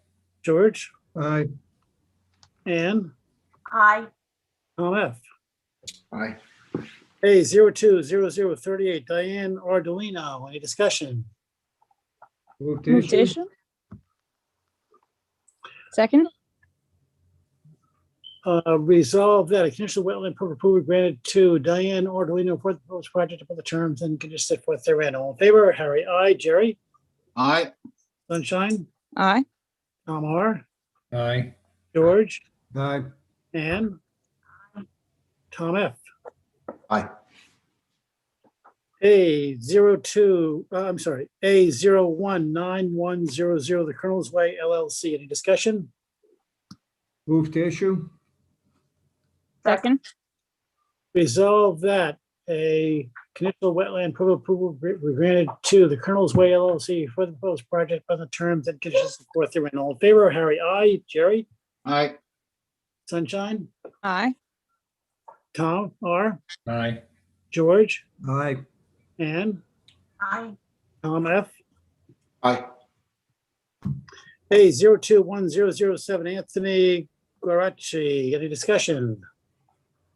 George, Aye. and Aye. Tom F. Aye. A 020038, Diane Ardolino. Any discussion? Move to Move to issue. issue. Second. Resolve that a conditional wetland permit approval granted to Diane Ardolino for the proposed project upon the terms and conditions set forth therein. All in favor, Harry, I, Jerry, Aye. Sunshine, Aye. Tom R., Aye. George, Aye. and Tom F. Aye. A 019100, the Colonel's Way LLC. Any discussion? Move to issue. Second. Resolve that a conditional wetland permit approval be granted to the Colonel's Way LLC for the proposed project on the terms and conditions set forth therein. All in favor, Harry, I, Jerry, Aye. Sunshine, Aye. Tom R., Aye. George, Aye. and Aye. Tom F. Aye. A 021007, Anthony Guarachi. Any discussion?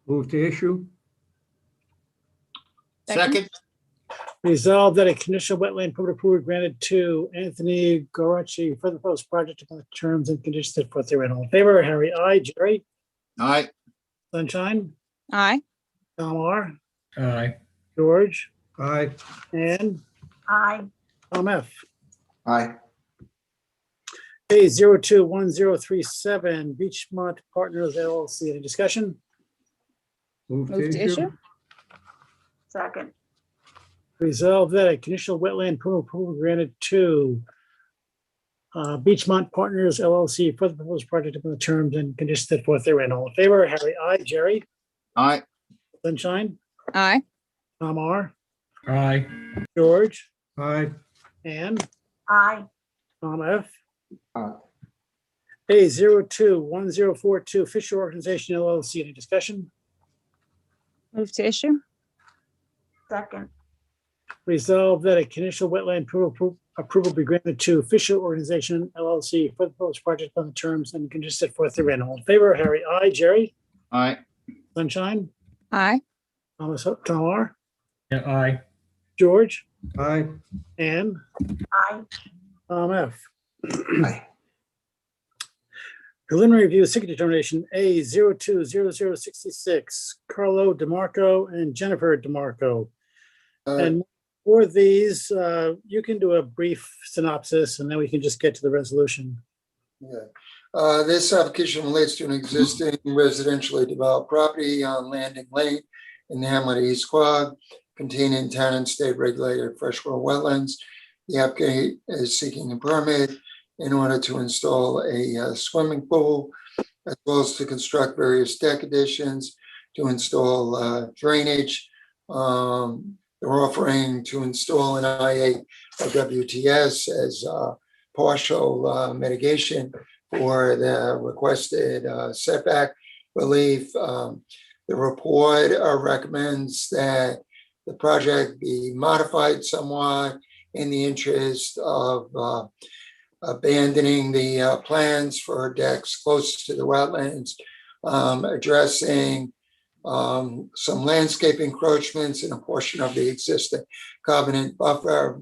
Move to issue. Second. Resolved that a conditional wetland permit approval granted to Anthony Guarachi for the proposed project upon the terms and conditions set forth therein. All in favor, Harry, I, Jerry, Aye. Sunshine, Aye. Tom R., Aye. George, Aye. and Aye. Tom F. Aye. A 021037, Beachmont Partners LLC. Any discussion? Move Move to issue. Second. Resolved that a conditional wetland permit approval granted to Beachmont Partners LLC for the proposed project upon the terms and conditions set forth therein. All in favor, Harry, I, Jerry, Aye. Sunshine, Aye. Tom R., Aye. George, Aye. and Aye. Tom F. Aye. A 021042, Fisher Organization LLC. Any discussion? Move to issue. Second. Resolved that a conditional wetland approval be granted to Fisher Organization LLC for the proposed project on the terms and conditions set forth therein. All in favor, Harry, I, Jerry, Aye. Sunshine, Aye. Tom R., Yeah, aye. George, Aye. and Aye. Tom F. Aye. Preliminary review signature determination A 020066, Carlo DeMarco and Jennifer DeMarco. And for these, you can do a brief synopsis and then we can just get to the resolution. Yeah. This application relates to an existing residentially developed property on Landing Lane in the Hamlet East Quad containing town and state regulated freshwater wetlands. The applicant is seeking a permit in order to install a swimming pool, as well as to construct various deck additions, to install drainage. They're offering to install an IA or WTS as partial mitigation for the requested setback relief. The report recommends that the project be modified somewhat in the interest of abandoning the plans for decks close to the wetlands, addressing some landscape encroachments in a portion of the existing covenant buffer,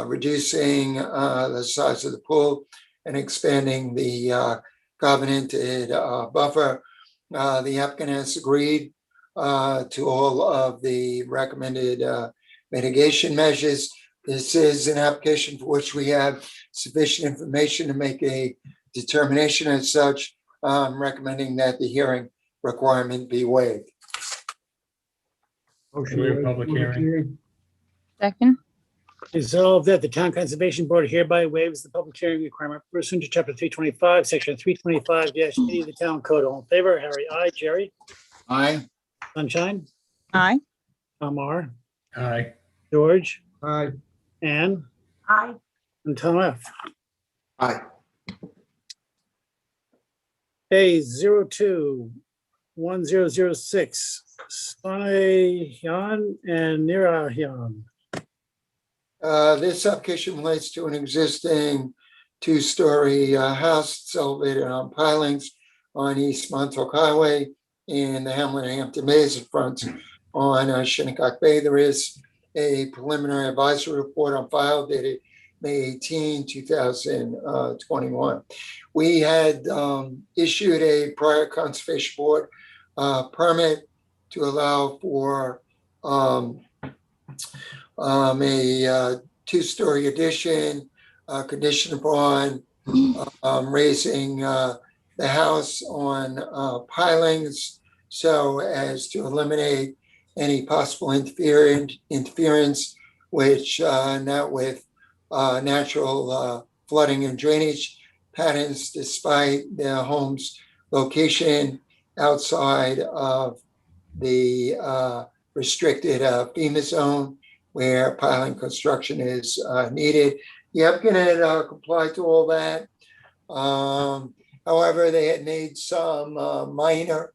reducing the size of the pool and expanding the covenanted buffer. The applicant has agreed to all of the recommended mitigation measures. This is an application for which we have sufficient information to make a determination as such, recommending that the hearing requirement be waived. Motion Move to public public hearing. hearing. Second. Resolved that the Town Conservation Board hereby waives the public hearing requirement pursuant to chapter 325, section 325-80 of the Town Code. All in favor, Harry, I, Jerry, Aye. Sunshine, Aye. Tom R, Aye. George, Aye. Ann, Aye. and Tom F. Aye. A 02-1006, Sanayan and Nirayan. This application relates to an existing two-story house elevated on pilings on East Montauk Highway in the Hamlet of Hampton Bays in front on Shinnecock Bay. There is a preliminary advisory report on file dated May 18, 2021. We had issued a prior Conservation Board permit to allow for a two-story addition conditioned upon raising the house on pilings so as to eliminate any possible interference which not with natural flooding and drainage patterns, despite the home's location outside of the restricted FEMA zone where piling construction is needed. The applicant had complied to all that. However, they had made some minor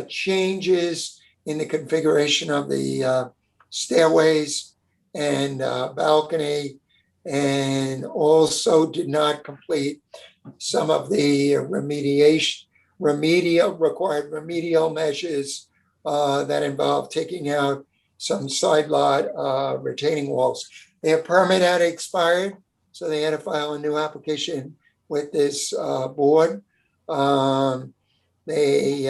changes in the configuration of the stairways and balcony, and also did not complete some of the required remedial measures that involve taking out some side lot retaining walls. Their permit had expired, so they had to file a new application with this board. They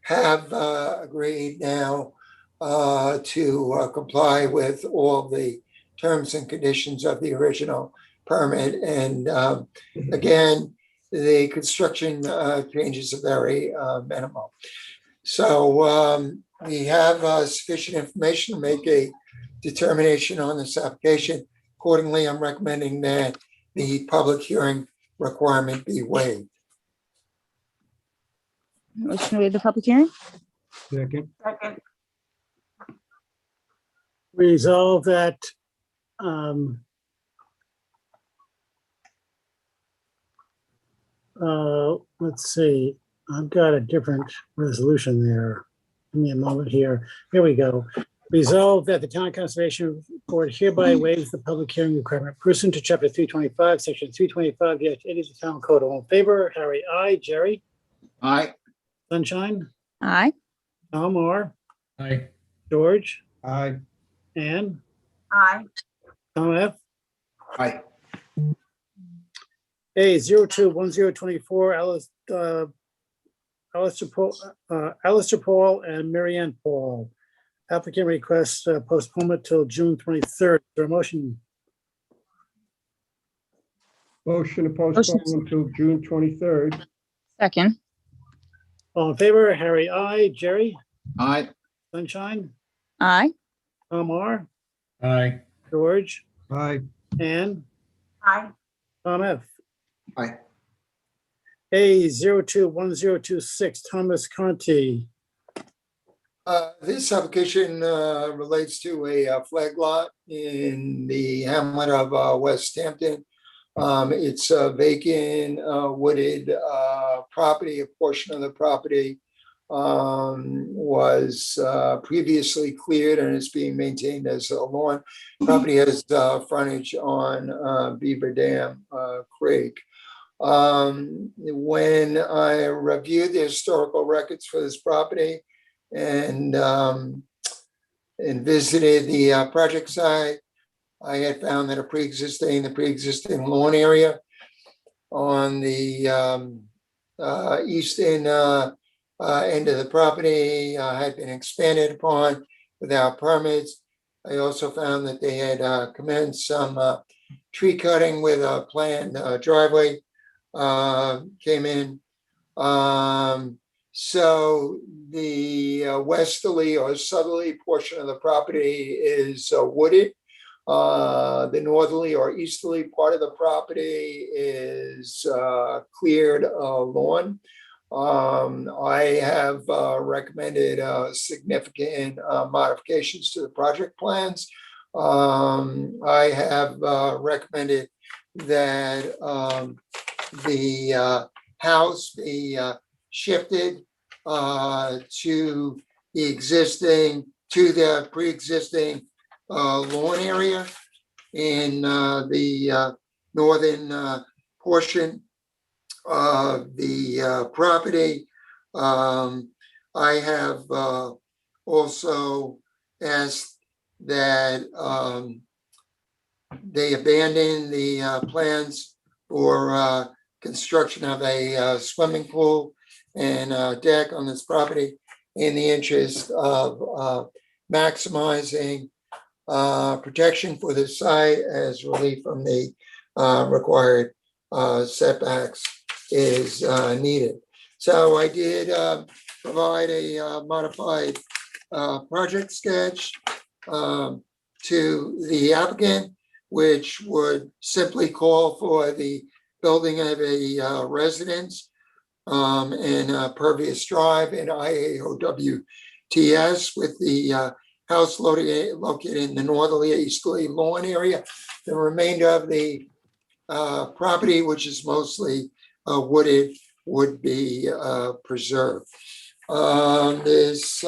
have agreed now to comply with all the terms and conditions of the original permit. And again, the construction changes are very minimal. So we have sufficient information to make a determination on this application. Accordingly, I'm recommending that the public hearing requirement be waived. Motion to waive the public hearing? Second. Second. Resolve that let's see, I've got a different resolution there. Give me a moment here. Here we go. Resolve that the Town Conservation Board hereby waives the public hearing requirement pursuant to chapter 325, section 325-80 of the Town Code. All in favor, Harry, I, Jerry, Aye. Sunshine, Aye. Tom R, Aye. George, Aye. Ann, Aye. Tom F. Aye. A 02-1024, Alistair Paul and Marianne Paul. Applicant requests postponement till June 23rd. Is there a motion? Motion to postpone until June 23rd. Second. All in favor, Harry, I, Jerry, Aye. Sunshine, Aye. Tom R, Aye. George, Aye. Ann, Aye. Tom F. Aye. A 021026, Thomas Conti. This application relates to a flag lot in the hamlet of West Hampton. It's a vacant wooded property. A portion of the property was previously cleared and is being maintained as a lawn. Property has frontage on Beaver Dam Creek. When I reviewed the historical records for this property and visited the project site, I had found that the pre-existing lawn area on the eastern end of the property had been expanded upon without permits. I also found that they had commenced some tree cutting with a planned driveway came in. So the westerly or southerly portion of the property is wooded. The northerly or easterly part of the property is cleared lawn. I have recommended significant modifications to the project plans. I have recommended that the house be shifted to the pre-existing lawn area in the northern portion of the property. I have also asked that they abandon the plans for construction of a swimming pool and deck on this property in the interest of maximizing protection for the site as relief from the required setbacks is needed. So I did provide a modified project sketch to the applicant, which would simply call for the building of a residence and pervious drive and IAOW TS with the house located in the northerly easterly lawn area. The remainder of the property, which is mostly wooded, would be preserved. This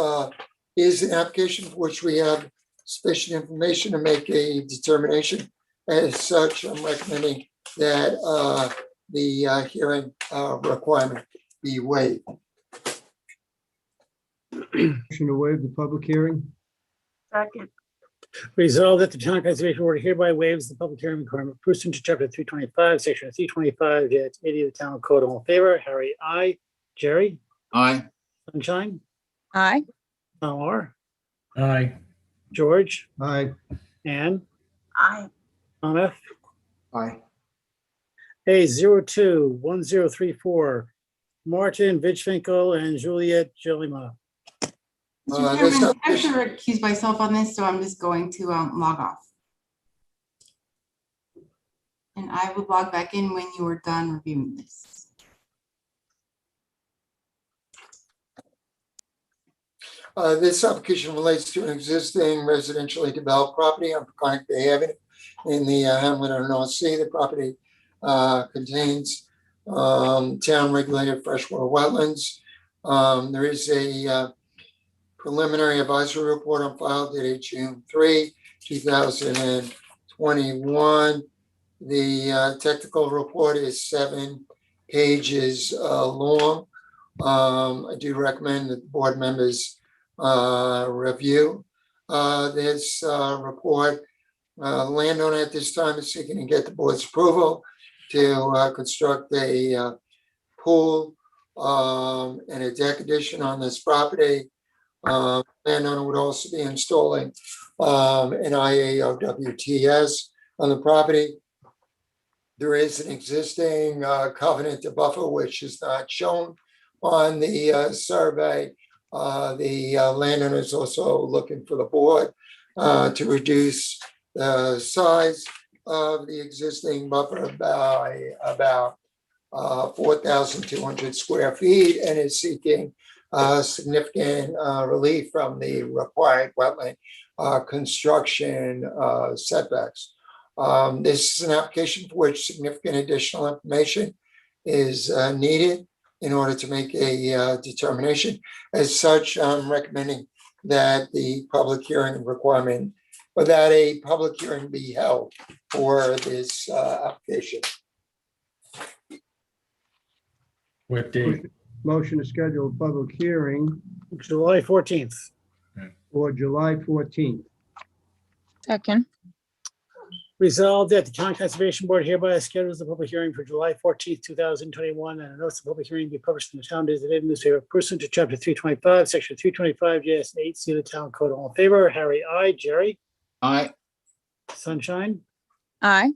is an application for which we have sufficient information to make a determination. As such, I'm recommending that the hearing requirement be waived. Motion to waive the public hearing? Second. Resolved that the Town Conservation Board hereby waives the public hearing requirement pursuant to chapter 325, section 325, 80 of the Town Code. All in favor? Harry, I. Jerry, Aye. Sunshine, Aye. Tom R, Aye. George, Aye. Ann, Aye. Tom F. Aye. A 021034, Martin Vidgefinkel and Juliet Jelima. Mr. this Chairman, I have application- to recuse myself on this, so I'm just going to log off. And I will log back in when you are done reviewing this. This application relates to an existing residentially developed property on Peconic Bay Avenue in the hamlet of North Sea. The property contains town regulated freshwater wetlands. There is a preliminary advisory report on file dated June 3, 2021. The technical report is 7 pages long. I do recommend that the board members review this report. Landowner at this time is seeking to get the board's approval to construct a pool and a deck addition on this property. Landowner would also be installing an IAOWTS on the property. There is an existing covenant to buffer, which is not shown on the survey. The landowner is also looking for the board to reduce the size of the existing buffer by about 4,200 square feet and is seeking significant relief from the required wetland construction setbacks. This is an application for which significant additional information is needed in order to make a determination. As such, I'm recommending that the public hearing requirement, or that a public hearing be held for this application. What date? Motion to schedule a public hearing July 14th. for July 14th. Second. Resolved that the Town Conservation Board hereby schedules the public hearing for July 14th, 2021, and a notice of public hearing be published in the town designated newspaper pursuant to chapter 325, section 325, 8C of the town code. All in favor, Harry, I, Jerry, Aye. Sunshine, Aye.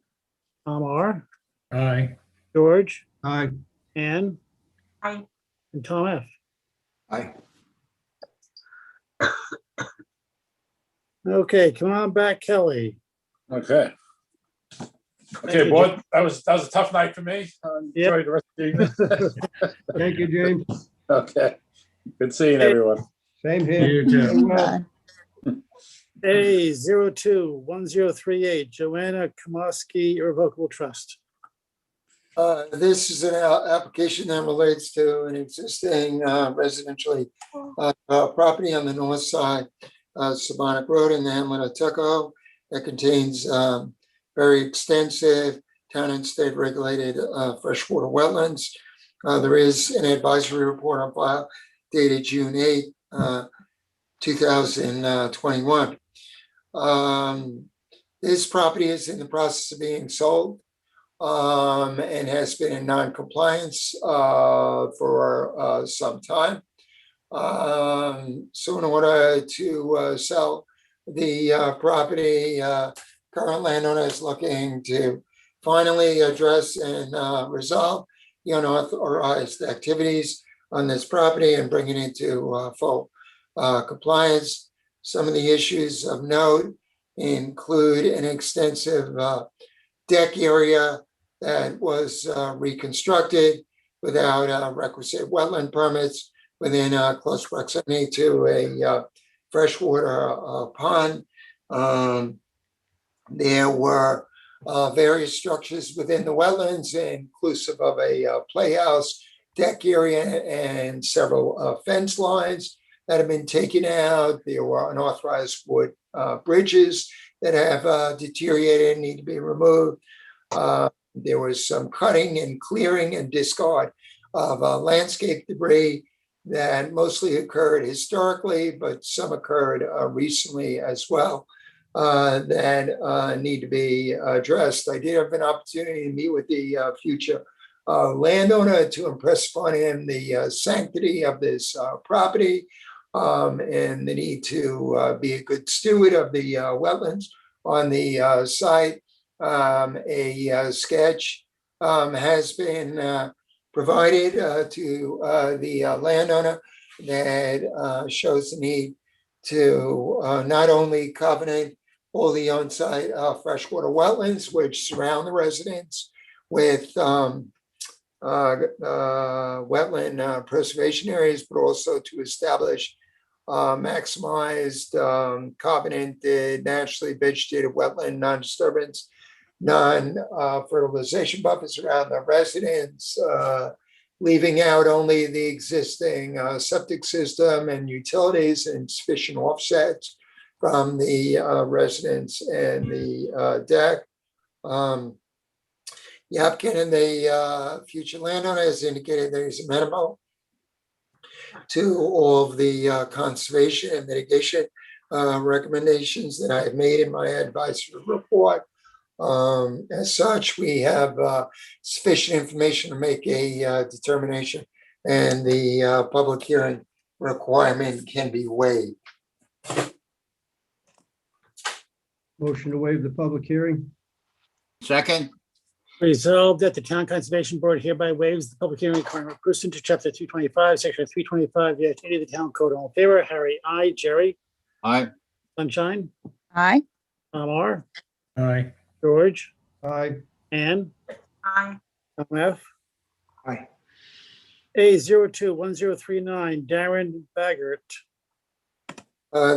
Tom R, Aye. George, Aye. Ann, Aye. and Tom F. Aye. Okay, come on back, Kelly. Okay. Thank Okay, you, boy, that was a tough night for me. Yep. Enjoyed the rest of the evening. Thank you, James. Okay. Good seeing everyone. Same here. You too. Aye. A021038, Joanna Kamoski Irrevocable Trust. This is an application that relates to an existing residentially property on the north side of Sabonic Road in the hamlet of Tuckahoe that contains very extensive town and state regulated freshwater wetlands. There is an advisory report on file dated June 8, 2021. This property is in the process of being sold and has been in non-compliance for some time. So in order to sell the property, current landowner is looking to finally address and resolve the unauthorized activities on this property and bring it into full compliance. Some of the issues of note include an extensive deck area that was reconstructed without requisite wetland permits within close proximity to a freshwater pond. There were various structures within the wetlands, inclusive of a playhouse, deck area, and several fence lines that have been taken out. There were unauthorized wood bridges that have deteriorated and need to be removed. There was some cutting and clearing and discard of landscape debris that mostly occurred historically, but some occurred recently as well that need to be addressed. I did have an opportunity to meet with the future landowner to impress upon him the sanctity of this property and the need to be a good steward of the wetlands on the site. A sketch has been provided to the landowner that shows the need to not only covenant all the on-site freshwater wetlands which surround the residents with wetland preservation areas, but also to establish maximized covenanted, naturally vegetated wetland non-disturbance, non-fertilization buffers around the residents, leaving out only the existing septic system and utilities and sufficient offsets from the residents and the deck. The applicant and the future landowner has indicated that he's amenable to all of the conservation and mitigation recommendations that I have made in my advisory report. As such, we have sufficient information to make a determination, and the public hearing requirement can be waived. Motion to waive the public hearing. Second. Resolved that the Town Conservation Board hereby waives the public hearing requirement pursuant to chapter 225, section 325-80 of the town code. All in favor, Harry, I, Jerry, Aye. Sunshine, Aye. Tom R, Aye. George, Aye. Ann, Aye. Tom F. Aye. A021039, Darren Baggert.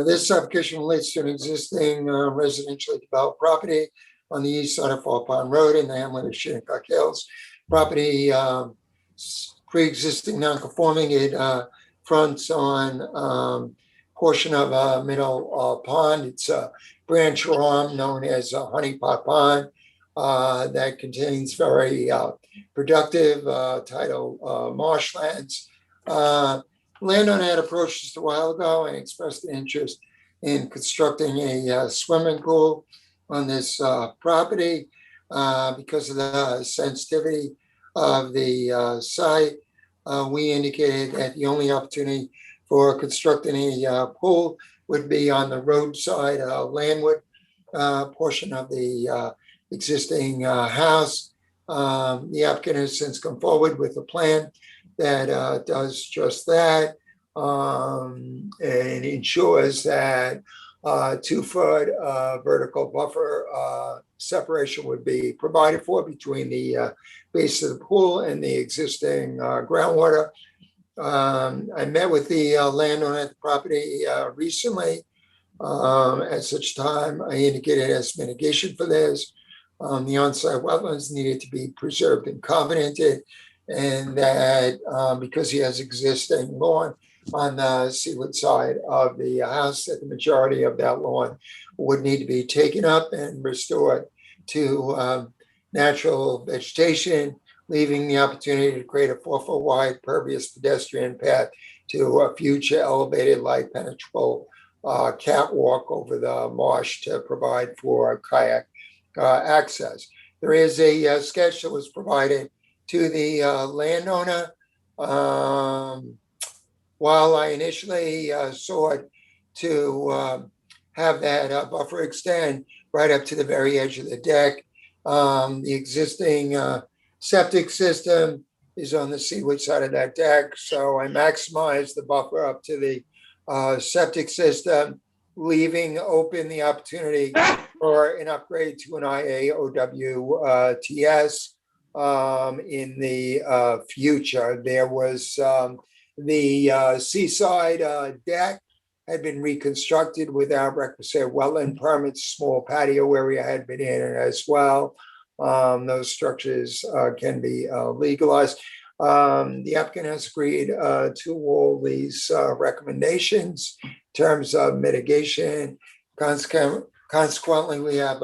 This application relates to an existing residentially developed property on the east side of Fall Pond Road in the hamlet of Shinnecock Hills. Property pre-existing non-conforming. It fronts on portion of a middle pond. It's a branch arm known as Honey Pot Pond that contains very productive tidal marshlands. Landowner had approached us a while ago and expressed an interest in constructing a swimming pool on this property because of the sensitivity of the site. We indicated that the only opportunity for constructing a pool would be on the roadside landward portion of the existing house. The applicant has since come forward with a plan that does just that and ensures that 2-foot vertical buffer separation would be provided for between the base of the pool and the existing groundwater. I met with the landowner at the property recently. At such time, I indicated as mitigation for this, the on-site wetlands needed to be preserved and covenanted, and that because he has existing lawn on the seaward side of the house, that the majority of that lawn would need to be taken up and restored to natural vegetation, leaving the opportunity to create a 4-foot wide pervious pedestrian path to a future elevated light penetrable catwalk over the marsh to provide for kayak access. There is a sketch that was provided to the landowner. While I initially sought to have that buffer extend right up to the very edge of the deck, the existing septic system is on the seaward side of that deck. So I maximized the buffer up to the septic system, leaving open the opportunity for an upgrade to an IAOWTS in the future. There was the seaside deck had been reconstructed without requisite wetland permits. Small patio area had been in as well. Those structures can be legalized. The applicant has agreed to all these recommendations in terms of mitigation. Consequently, we have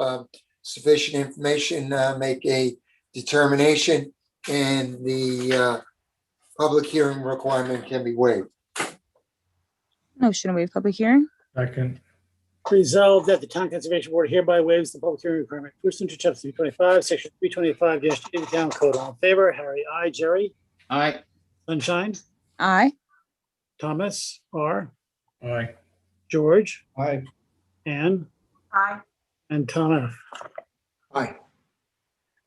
sufficient information to make a determination, and the public hearing requirement can be waived. Motion to waive public hearing. Second. Resolved that the Town Conservation Board hereby waives the public hearing requirement pursuant to chapter 325, section 325-80 of the town code. All in favor, Harry, I, Jerry, Aye. Sunshine, Aye. Thomas R, Aye. George, Aye. Ann, Aye. and Tom F. Aye.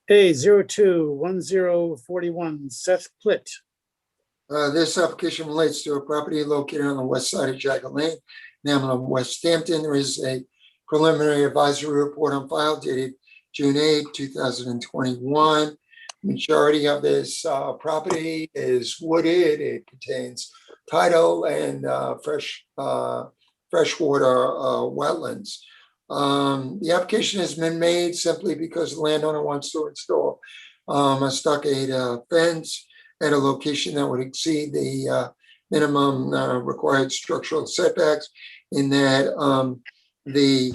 A021041, Seth Plitt. This application relates to a property located on the west side of Jagged Lane, Hamlet of West Hampton. There is a preliminary advisory report on file dated June 8, 2021. Majority of this property is wooded. It contains tidal and freshwater wetlands. The application has been made simply because the landowner wants to install a stockade fence at a location that would exceed the minimum required structural setbacks, in that the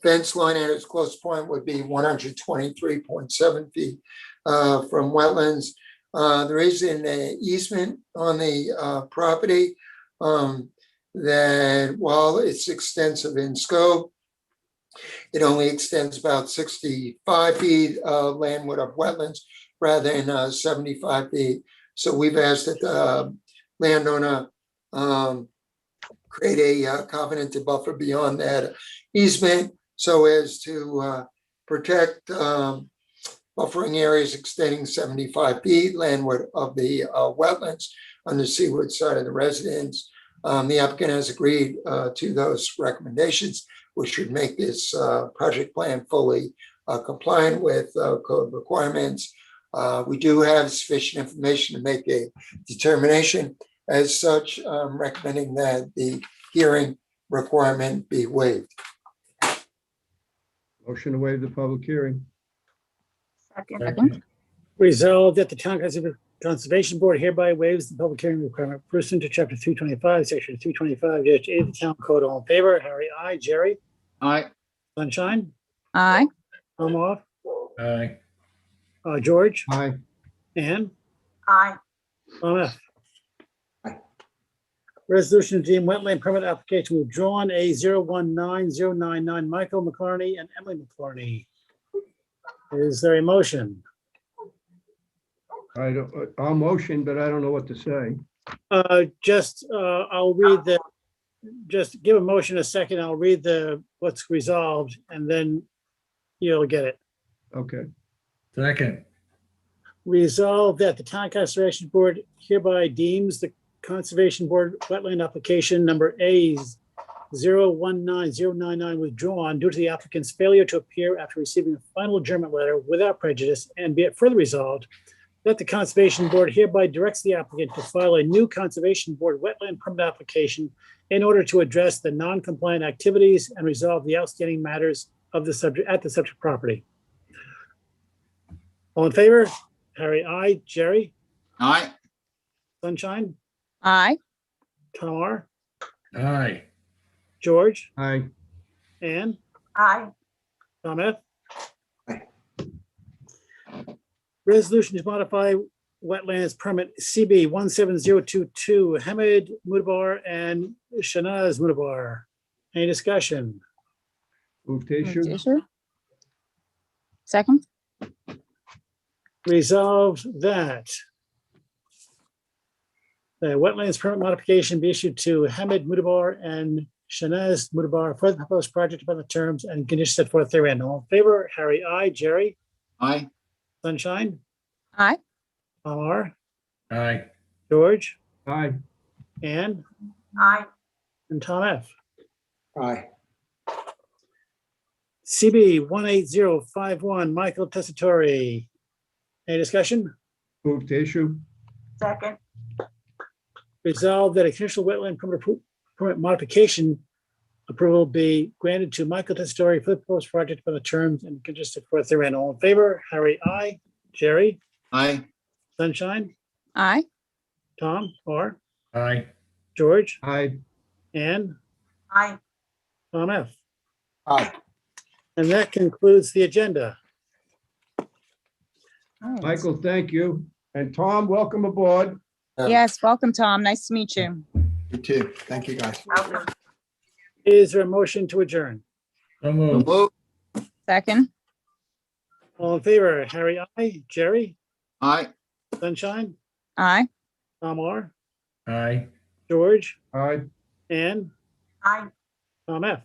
fence line at its closest point would be 123.7 feet from wetlands. There is an easement on the property that, while it's extensive in scope, it only extends about 65 feet landward of wetlands rather than 75 feet. So we've asked that the landowner create a covenanted buffer beyond that easement so as to protect buffering areas extending 75 feet landward of the wetlands on the seaward side of the residence. The applicant has agreed to those recommendations, which should make this project plan fully compliant with code requirements. We do have sufficient information to make a determination. As such, recommending that the hearing requirement be waived. Motion to waive the public hearing. Second. Resolved that the Town Conservation Board hereby waives the public hearing requirement pursuant to chapter 325, section 325-8 of the Town Code. All in favor? Harry, I. Jerry, Aye. Sunshine, Aye. Tom off, Aye. George, Aye. Ann, Aye. Tom F. Aye. Resolution to deem wetland permit application withdrawn, A019099, Michael McCartney and Emily McCartney. Is there a motion? I'll motion, but I don't know what to say. I'll read just give a motion a second. I'll read what's resolved and then you'll get it. Okay. Second. Resolved that the Town Conservation Board hereby deems the Conservation Board wetland application number A019099 withdrawn due to the applicant's failure to appear after receiving a final adjournment letter without prejudice, and be it further resolved that the Conservation Board hereby directs the applicant to file a new Conservation Board wetland permit application in order to address the non-compliant activities and resolve the outstanding matters of the subject at the subject property. All in favor? Harry, I. Jerry, Aye. Sunshine, Aye. Tom R, Aye. George, Aye. Ann, Aye. Tom F. Aye. Resolution to modify wetlands permit CB 17022, Hamid Mudabar and Shanaz Mudabar. Any discussion? Move to Move to issue. issue. Second. Resolved that the wetlands permit modification be issued to Hamid Mudabar and Shanaz Mudabar for the proposed project upon the terms and conditions set forth therein. All in favor? Harry, I. Jerry, Aye. Sunshine, Aye. Tom R, Aye. George, Aye. Ann, Aye. and Tom F. Aye. CB 18051, Michael Tessitore. Any discussion? Move to issue. Second. Resolved that a conditional wetland permit modification approval be granted to Michael Tessitore for the proposed project by the terms and conditions set forth therein. All in favor? Harry, I. Jerry, Aye. Sunshine, Aye. Tom R, Aye. George, Aye. Ann, Aye. Tom F. Aye. And that concludes the agenda. All right. Michael, thank you. And Tom, welcome aboard. Yes, welcome, Tom. Nice to meet you. You too. Thank you, guys. Is there a motion to adjourn? So moved. Move. Second. All in favor? Harry, I. Jerry, Aye. Sunshine, Aye. Tom R, Aye. George, Aye. Ann, Aye. Tom F.